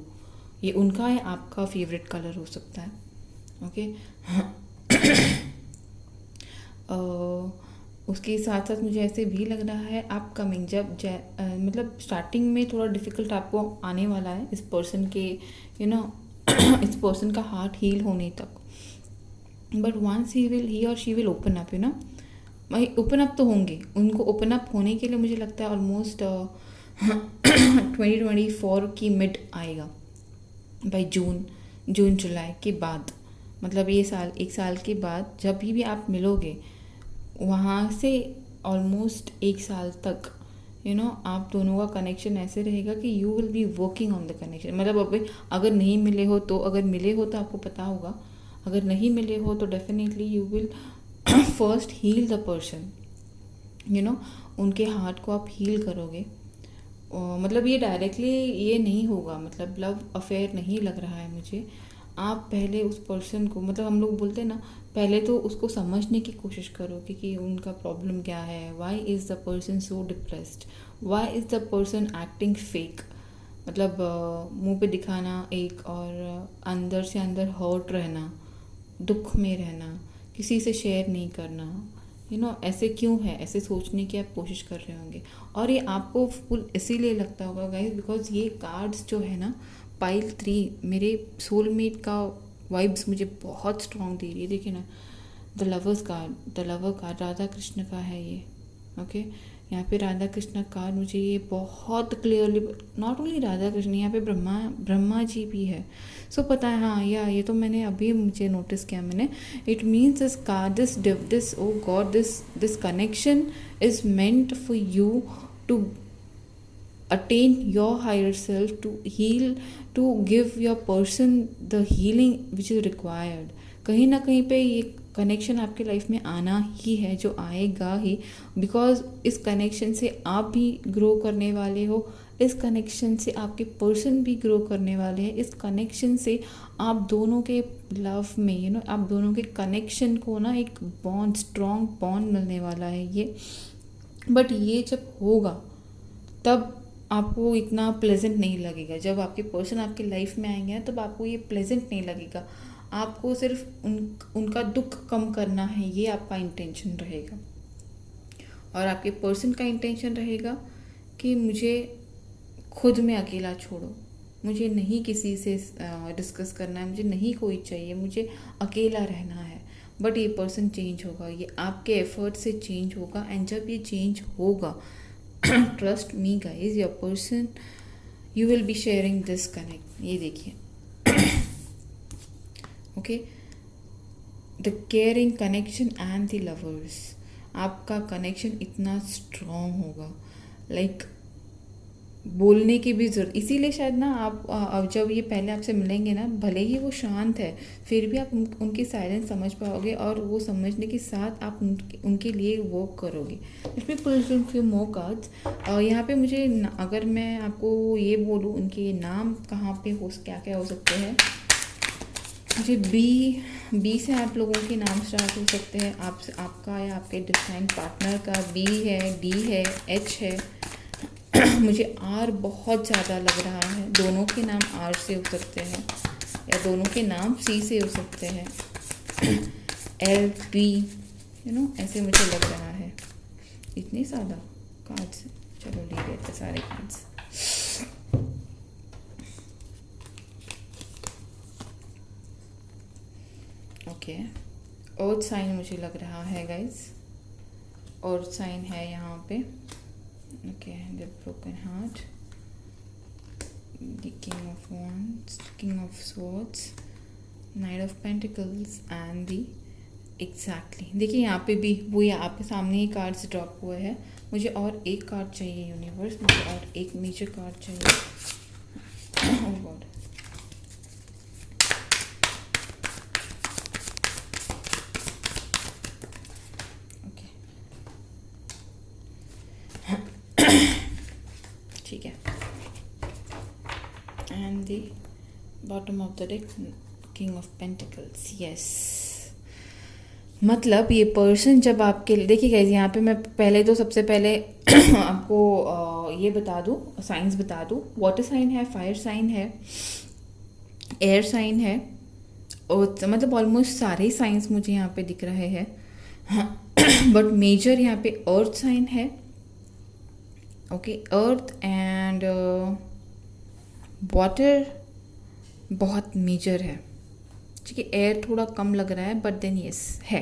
ये उनका है, आपका फेवरेट कलर हो सकता है। ओके, उसके साथ साथ मुझे ऐसे भी लग रहा है अपकमिंग, जब मतलब स्टार्टिंग में थोड़ा डिफ़िकल्ट आपको आने वाला है इस पर्सन के इस पर्सन का हार्ट हील होने तक। बट वंस ही और she will open up, open up तो होंगे। उनको ओपन अप होने के लिए मुझे लगता है ऑलमोस्ट 2024 की मिड आएगा, बाई जून जुलाई के बाद। मतलब ये साल, 1 साल के बाद जब भी आप मिलोगे, वहाँ से ऑलमोस्ट 1 साल तक आप दोनों का कनेक्शन ऐसे रहेगा कि you will be working on the connection. मतलब अगर नहीं मिले हो तो, अगर मिले हो तो आपको पता होगा, अगर नहीं मिले हो तो definitely you will first heal the person, उनके हार्ट को आप हील करोगे। मतलब ये डायरेक्टली ये नहीं होगा, मतलब लव अफेयर नहीं लग रहा है मुझे। आप पहले उस पर्सन को, मतलब हम लोग बोलते हैं ना, पहले तो उसको समझने की कोशिश करोगे कि उनका प्रॉब्लम क्या है। Why is the person so depressed, why is the person acting fake. मतलब मुंह पे दिखाना एक, और अंदर से अंदर हर्ट रहना, दुख में रहना, किसी से शेयर नहीं करना, ऐसे क्यों है, ऐसे सोचने की आप कोशिश कर रहे होंगे। और ये आपको फुल इसीलिए लगता होगा गाइस, बिकॉज ये कार्ड्स जो है ना, पाइल 3 मेरे सोलमेट का वाइब्स मुझे बहुत स्ट्रॉन्ग दे रही है। देखिए ना, the lovers card, the lover card Radha Krishna का है ये। ओके, यहाँ पे राधा कृष्ण कार्ड मुझे ये बहुत clearly, not only Radha Krishna, यहाँ पे ब्रह्मा जी भी है। सो पता है, हाँ या ये तो मैंने अभी मुझे नोटिस किया मैंने। It means this card, this oh god, this connection is meant for you to attain your higher self, to heal, to give your person the healing which is required। कहीं ना कहीं पे ये कनेक्शन आपके life में आना ही है, जो आएगा ही, बिकॉज इस कनेक्शन से आप भी ग्रो करने वाले हो, इस कनेक्शन से आपके पर्सन भी ग्रो करने वाले हैं, इस कनेक्शन से आप दोनों के लव में आप दोनों के कनेक्शन को ना एक बॉन्ड, स्ट्रॉन्ग बॉन्ड मिलने वाला है ये। बट ये जब होगा तब आपको इतना प्लेजेंट नहीं लगेगा। जब आपके पर्सन आपके लाइफ में आएंगे ना, तब आपको ये प्लेजेंट नहीं लगेगा। आपको सिर्फ उनका दुख कम करना है, ये आपका इंटेंशन रहेगा। और आपके पर्सन का इंटेंशन रहेगा कि मुझे खुद में अकेला छोड़ो, मुझे नहीं किसी से डिस्कस करना है, मुझे नहीं कोई चाहिए, मुझे अकेला रहना है। बट ये पर्सन चेंज होगा, ये आपके एफर्ट से चेंज होगा। एंड जब ये चेंज होगा, trust me guys, your person, you will be sharing this connect. ये देखिए, okay, the caring connection and the lovers, आपका कनेक्शन इतना स्ट्रॉन्ग होगा, लाइक बोलने की भी जरूरत। इसीलिए शायद ना आप जब ये पहले आपसे मिलेंगे ना, भले ही वो शांत है, फिर भी आप उनकी साइलेंस समझ पाओगे, और वो समझने के साथ आप उनके लिए वर्क करोगे। लेट मी पुल फ्यू मोर कार्ड्स। यहाँ पे मुझे अगर मैं आपको ये बोलूँ, उनके नाम कहाँ पे क्या क्या हो सकते हैं, मुझे बी से आप लोगों के नाम स्टार्ट हो सकते हैं, आपका या आपके डिफाइन पार्टनर का। बी है, डी है, एच है, मुझे आर बहुत ज़्यादा लग रहा है। दोनों के नाम आर से हो सकते हैं, या दोनों के नाम सी से हो सकते हैं। एल, पी, ऐसे मुझे लग रहा है। इतने ज़्यादा कार्ड्स, चलो ले लेते सारे कार्ड्स। ओके, अर्थ साइन मुझे लग रहा है गाइज, अर्थ साइन है यहाँ पे। Okay, the broken heart, the king of wands, king of swords, knight of pentacles and the exactly। देखिए यहाँ पे भी वो आपके सामने ही कार्ड्स ड्रॉप हुए हैं। मुझे और एक कार्ड चाहिए यूनिवर्स, मुझे और एक नीचे कार्ड चाहिए। ओह गॉड, ठीक है। And the bottom of the deck, king of pentacles. Yes, मतलब ये पर्सन जब आपके, देखिए गाइस, यहाँ पे मैं पहले तो सबसे पहले आपको ये बता दूँ, साइंस बता दूँ। वाटर साइन है, फायर साइन है, एयर साइन है, और मतलब ऑलमोस्ट सारे साइंस मुझे यहाँ पे दिख रहे हैं। बट मेजर यहाँ पे अर्थ साइन है। ओके, अर्थ एंड वाटर बहुत मेजर है, ठीक है। एयर थोड़ा कम लग रहा है, बट देन यस है।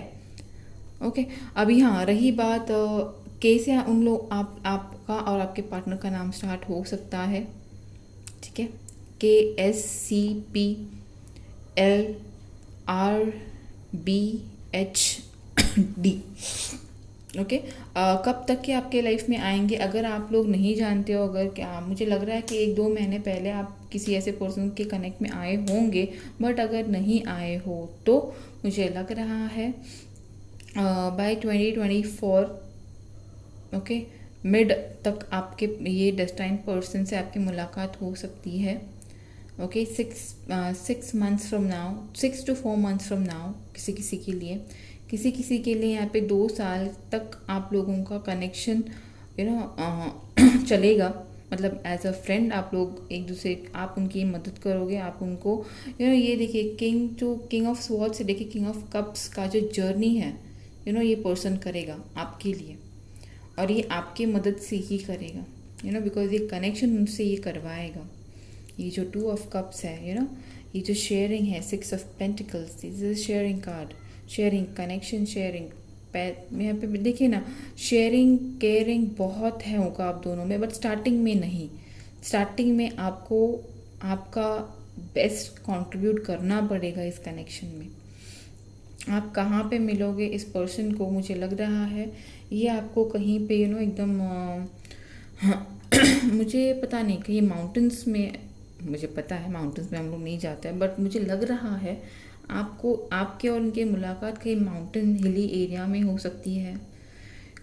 ओके, अभी हाँ रही बात के से, उन लोग आपका और आपके पार्टनर का नाम स्टार्ट हो सकता है, ठीक है। KSCPLRBHD। ओके, कब तक के आपके लाइफ में आएंगे अगर आप लोग नहीं जानते हो, अगर क्या, मुझे लग रहा है कि 1-2 महीने पहले आप किसी ऐसे पर्सन के कनेक्ट में आए होंगे। बट अगर नहीं आए हो तो मुझे लग रहा है बाय 2024 ओके मिड तक आपके ये डेस्टाइन पर्सन से आपकी मुलाकात हो सकती है। Okay, 6 months from now, 6 to 4 months from now, किसी के लिए, किसी के लिए यहाँ पे 2 साल तक आप लोगों का कनेक्शन चलेगा। मतलब एज अ फ्रेंड आप लोग एक दूसरे, आप उनकी मदद करोगे, आप उनको ये देखिए, किंग ऑफ स्वॉर्ड्स से देखिए किंग ऑफ कप्स का जो जर्नी है ये पर्सन करेगा आपके लिए, और ये आपके मदद से ही करेगा बिकॉज ये कनेक्शन उनसे ये करवाएगा। ये जो 2 of Cups है, ये जो शेयरिंग है, 6 of Pentacles, this is sharing card, sharing, connection, sharing. यहाँ पे देखिए ना, शेयरिंग केयरिंग बहुत है होगा आप दोनों में, बट स्टार्टिंग में नहीं। स्टार्टिंग में आपको आपका बेस्ट कंट्रीब्यूट करना पड़ेगा इस कनेक्शन में। आप कहाँ पे मिलोगे इस पर्सन को, मुझे लग रहा है ये आपको कहीं पे एकदम मुझे पता नहीं, कहीं माउंटेन्स में, मुझे पता है माउंटेन्स में हम लोग नहीं जाते हैं, बट मुझे लग रहा है आपको, आपके और उनकी मुलाकात कहीं माउंटेन हिली एरिया में हो सकती है,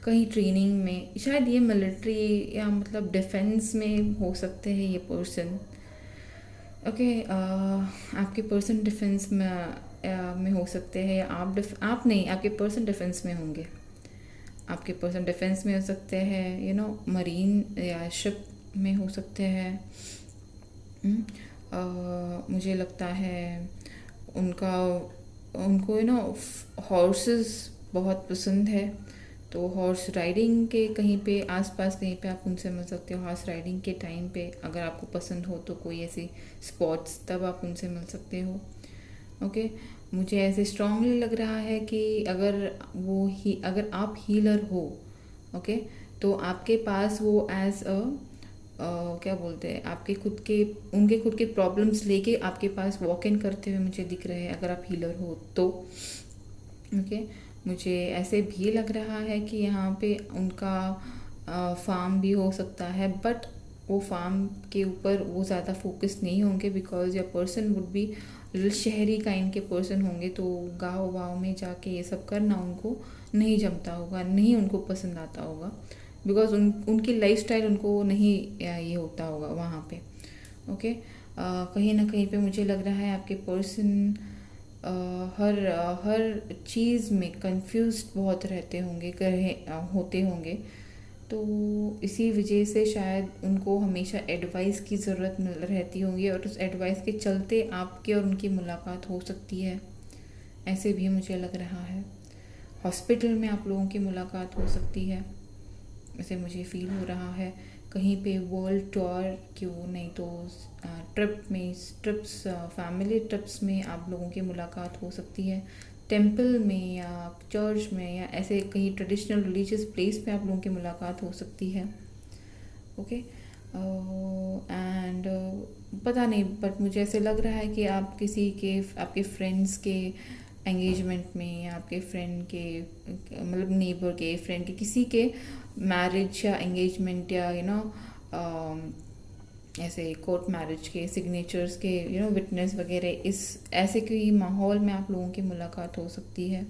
कहीं ट्रेनिंग में, शायद ये मिलिट्री या मतलब डिफेंस में हो सकते हैं ये पर्सन। ओके, आपके पर्सन डिफेंस में हो सकते हैं, या आप नहीं, आपके पर्सन डिफेंस में होंगे। आपके पर्सन डिफेंस में हो सकते हैं, मरीन या शिप में हो सकते हैं। मुझे लगता है उनको हॉर्सेस बहुत पसंद है, तो हॉर्स राइडिंग के कहीं पे आसपास कहीं पे आप उनसे मिल सकते हो। हॉर्स राइडिंग के टाइम पे अगर आपको पसंद हो तो कोई ऐसी स्पॉट्स, तब आप उनसे मिल सकते हो। ओके, मुझे ऐसे स्ट्रांगली लग रहा है कि अगर आप हीलर हो, ओके, तो आपके पास वो एज क्या बोलते हैं, उनके खुद के प्रॉब्लम्स लेके आपके पास वॉक इन करते हुए मुझे दिख रहे हैं, अगर आप हीलर हो तो। ओके, मुझे ऐसे भी लग रहा है कि यहाँ पे उनका फार्म भी हो सकता है, बट वो फार्म के ऊपर वो ज़्यादा फोकस नहीं होंगे, because your person would B शहरी काइंड के पर्सन होंगे, तो गाँव वाँव में जाके ये सब करना उनको नहीं जमता होगा, नहीं उनको पसंद आता होगा, बिकॉज उनकी लाइफस्टाइल उनको नहीं ये होता होगा वहाँ पे। ओके, कहीं ना कहीं पे मुझे लग रहा है आपके पर्सन हर चीज़ में कंफ्यूज बहुत रहते होते होंगे, तो इसी वजह से शायद उनको हमेशा एडवाइस की ज़रूरत रहती होगी, और उस एडवाइस के चलते आपके और उनकी मुलाकात हो सकती है, ऐसे भी मुझे लग रहा है। हॉस्पिटल में आप लोगों की मुलाकात हो सकती है, ऐसे मुझे फील हो रहा है। कहीं पे वर्ल्ड टूर, क्यों नहीं तो ट्रिप्स, फैमिली ट्रिप्स में आप लोगों की मुलाकात हो सकती है। टेंपल में या चर्च में या ऐसे कहीं ट्रेडिशनल रिलीजियस प्लेस पे आप लोगों की मुलाकात हो सकती है। ओके, एंड पता नहीं, बट मुझे ऐसे लग रहा है कि आप आपके फ्रेंड्स के एंगेजमेंट में, या आपके फ्रेंड के मतलब नेबर के, फ्रेंड के, किसी के मैरिज या एंगेजमेंट या ऐसे कोर्ट मैरिज के सिग्नेचर्स के विटनेस वगैरह, इस ऐसे कोई माहौल में आप लोगों की मुलाकात हो सकती है।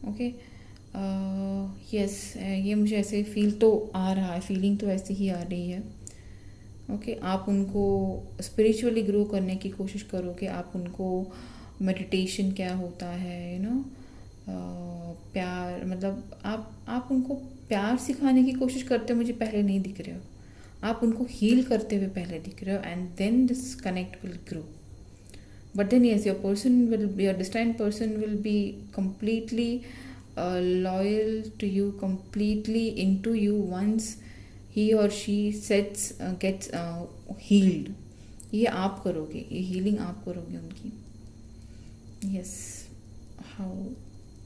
ओके, यस, ये मुझे ऐसे फील तो आ रहा है, फीलिंग तो ऐसी ही आ रही है। ओके, आप उनको स्पिरिचुअली ग्रो करने की कोशिश करोगे, आप उनको मेडिटेशन क्या होता है, प्यार, मतलब आप उनको प्यार सिखाने की कोशिश करते मुझे पहले नहीं दिख रहे हो, आप उनको हील करते हुए पहले दिख रहे हो, and then this connect will grow. But then yes, your destined person will be completely loyal to you, completely into you once he or she gets healed। ये आप करोगे, ये हीलिंग आप करोगे उनकी। यस,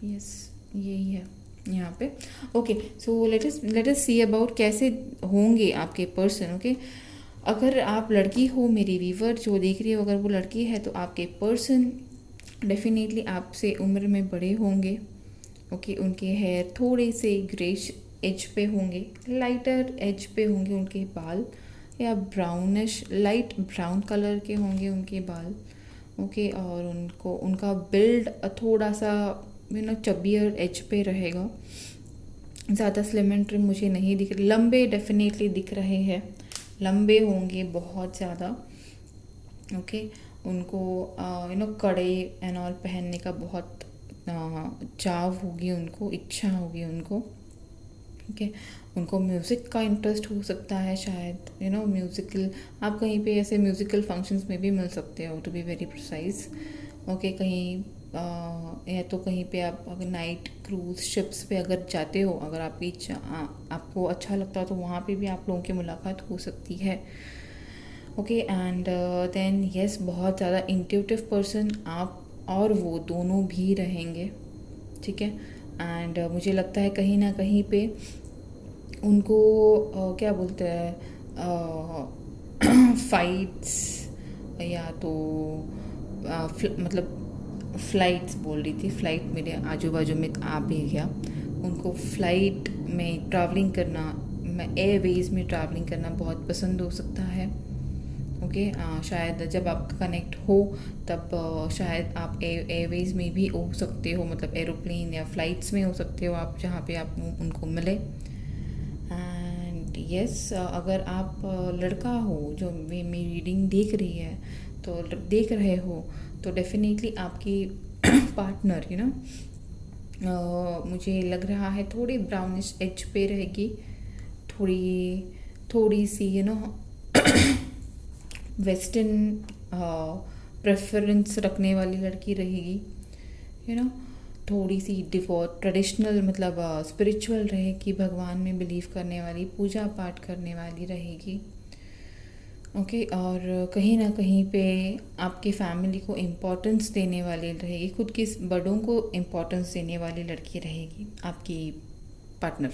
यस, यही है यहाँ पे। Okay, so let us see about कैसे होंगे आपके पर्सन। ओके, अगर आप लड़की हो, मेरी व्यूवर जो देख रही हो, अगर वो लड़की है तो आपके पर्सन डेफिनेटली आपसे उम्र में बड़े होंगे। ओके, उनके हेयर थोड़े से ग्रेश एज पे होंगे, लाइटर एज पे होंगे उनके बाल, या ब्राउनिश लाइट ब्राउन कलर के होंगे उनके बाल। ओके, और उनका बिल्ड थोड़ा सा चबियर एज पे रहेगा, ज़्यादा स्लिम एंड ट्रिम मुझे नहीं दिख रही। लंबे डेफिनेटली दिख रहे हैं, लंबे होंगे बहुत ज़्यादा। ओके, उनको कड़े एंड ऑल पहनने का बहुत चाव होगी, उनको इच्छा होगी उनको। ओके, उनको म्यूज़िक का इंटरेस्ट हो सकता है शायद, म्यूज़िकल, आप कहीं पे ऐसे म्यूज़िकल फंक्शंस में भी मिल सकते हो, to be very precise. Okay, कहीं या तो कहीं पे आप अगर नाइट क्रूज शिप्स पे अगर जाते हो, अगर आपको अच्छा लगता हो, तो वहाँ पे भी आप लोगों की मुलाकात हो सकती है। ओके एंड देन यस, बहुत ज़्यादा इंट्यूटिव पर्सन आप और वो दोनों भी रहेंगे, ठीक है। एंड मुझे लगता है कहीं ना कहीं पे उनको क्या बोलते हैं, फाइट्स या तो मतलब फ़्लाइट्स बोल रही थी, फ़्लाइट मेरे आजू बाजू में आ भी गया। उनको फ़्लाइट में ट्रैवलिंग करना, एयरवेज़ में ट्रैवलिंग करना बहुत पसंद हो सकता है। ओके शायद जब आप कनेक्ट हो तब शायद आप एयरवेज़ में भी हो सकते हो, मतलब एरोप्लेन या फ़्लाइट्स में हो सकते हो आप, जहाँ पे आप उनको मिले। एंड यस, अगर आप लड़का हो जो मेरी रीडिंग देख रही है, तो देख रहे हो, तो डेफिनेटली आपकी पार्टनर मुझे लग रहा है थोड़ी ब्राउनिश एज पे रहेगी, थोड़ी थोड़ी सी वेस्टर्न प्रेफरेंस रखने वाली लड़की रहेगी, थोड़ी सी डिवोट ट्रेडिशनल, मतलब स्पिरिचुअल रहेगी, भगवान में बिलीव करने वाली, पूजा पाठ करने वाली रहेगी। ओके और कहीं ना कहीं पे आपकी फैमिली को इम्पोर्टेंस देने वाली रहेगी, खुद के बड़ों को इम्पोर्टेंस देने वाली लड़की रहेगी आपकी पार्टनर।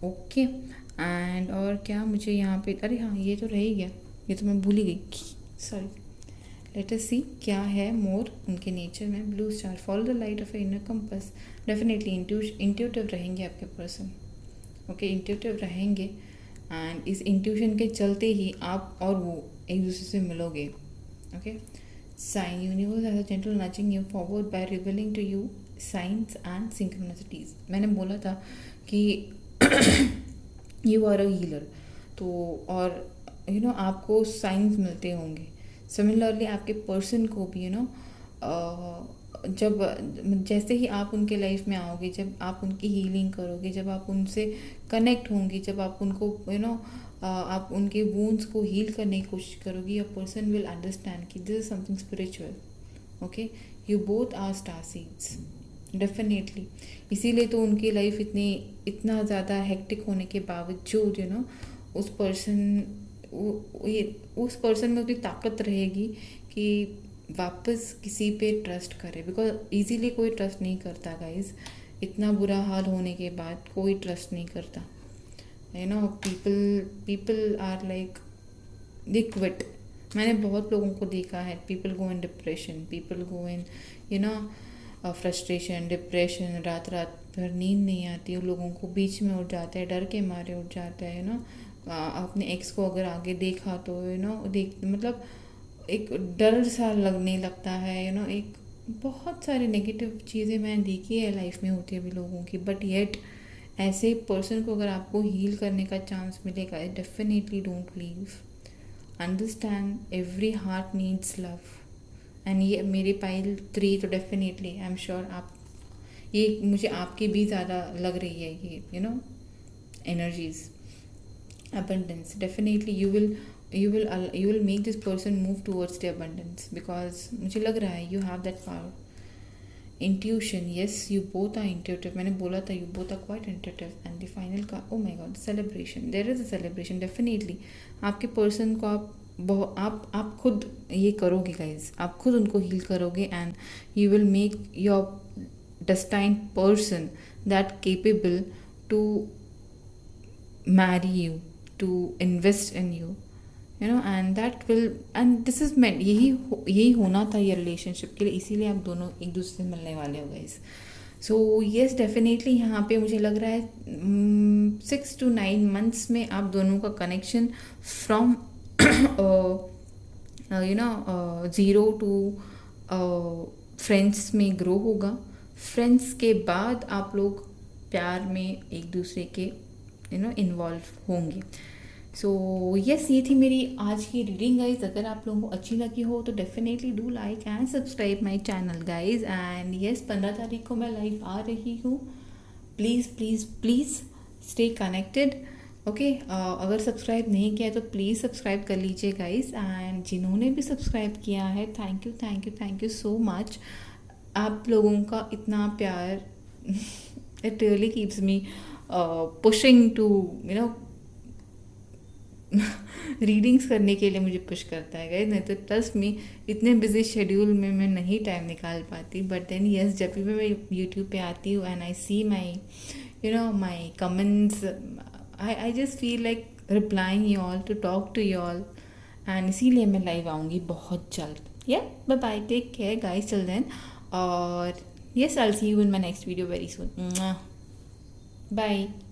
ओके एंड और क्या मुझे यहाँ पे, अरे हाँ ये तो रह ही गया, ये तो मैं भूल ही गई, सॉरी। लेट अस सी क्या है मोर उनके नेचर में। Blue star, follow the light of inner compass. Definitely intuitive रहेंगे आपके पर्सन, ओके इंट्यूटिव रहेंगे। एंड इस इंट्यूशन के चलते ही आप और वो एक दूसरे से मिलोगे। Okay sign, universe as a gentle nudging you forward by revealing to you signs and synchronicities. मैंने बोला था कि यू आर अ हीलर, तो और आपको साइंस मिलते होंगे। सिमिलरली आपके पर्सन को भी जब जैसे ही आप उनके लाइफ में आओगे, जब आप उनकी हीलिंग करोगे, जब आप उनसे कनेक्ट होंगे, जब आप उनको आप उनके वूंड्स को हील करने की कोशिश करोगे, योर पर्सन विल अंडरस्टैंड कि this is something spiritual. Okay you both are star seeds definitely. इसीलिए तो उनकी लाइफ इतना ज़्यादा हेक्टिक होने के बावजूद उस पर्सन में उतनी ताकत रहेगी कि वापस किसी पे ट्रस्ट करे, बिकॉज इजीली कोई ट्रस्ट नहीं करता गाइज। इतना बुरा हाल होने के बाद कोई ट्रस्ट नहीं करता, पीपल आर लाइक लिक्विड। मैंने बहुत लोगों को देखा है, people go in depression, people go in frustration, depression, रात रात भर नींद नहीं आती, उन लोगों को बीच में उठ जाता है, डर के मारे उठ जाता है। अपने एक्स को अगर आगे देखा तो मतलब एक डर सा लगने लगता है, एक बहुत सारे नेगेटिव चीज़ें मैंने देखी है लाइफ में होती है अभी लोगों की। बट येट ऐसे पर्सन को अगर आपको हील करने का चांस मिलेगा, definitely don't leave, understand every heart needs love. And ये मेरे पाइल 3 तो डेफिनेटली आई एम श्योर आप, ये मुझे आपकी भी ज़्यादा लग रही है ये energies. abundance, definitely you will make this person move towards the abundance, because मुझे लग रहा है you have that power. Intuition, yes, you both are intuitive. मैंने बोला था you both are quite intuitive. and the final का oh my god, celebration, there is a celebration definitely. आपके person को आप खुद ये करोगे guys, आप खुद उनको heal करोगे and you will make your destined person that capable to marry you, to invest in you, and that will, and this is meant, यही होना था ये रिलेशनशिप के लिए, इसीलिए आप दोनों एक दूसरे से मिलने वाले हो गाइस। सो येस डेफिनेटली यहाँ पे मुझे लग रहा है 6 to 9 months में आप दोनों का connection from zero to friends में ग्रो होगा। फ्रेंड्स के बाद आप लोग प्यार में एक दूसरे के इन्वॉल्व होंगे। सो यस, ये थी मेरी आज की रीडिंग गाइज। अगर आप लोगों को अच्छी लगी हो तो definitely do like and subscribe my channel guys. And yes 15 तारीख को मैं लाइव आ रही हूँ, please please please stay connected. Okay अगर सब्सक्राइब नहीं किया है तो प्लीज़ सब्सक्राइब कर लीजिए गाइज। एंड जिन्होंने भी सब्सक्राइब किया है, थैंक यू सो मच। आप लोगों का इतना प्यार it really keeps me pushing to readings करने के लिए मुझे पुश करता है गाइस, नहीं तो ट्रस्ट मी इतने बिजी शेड्यूल में मैं नहीं टाइम निकाल पाती। बट देन यस, जब भी मैं यूट्यूब पे आती हूँ and I see my my comments, I just feel like replying you all, to talk to you all, and इसीलिए मैं लाइव आऊँगी बहुत जल्द। या bye bye, take care guys till then, और yes, I'll see you in my next video very soon. Mwah. Bye.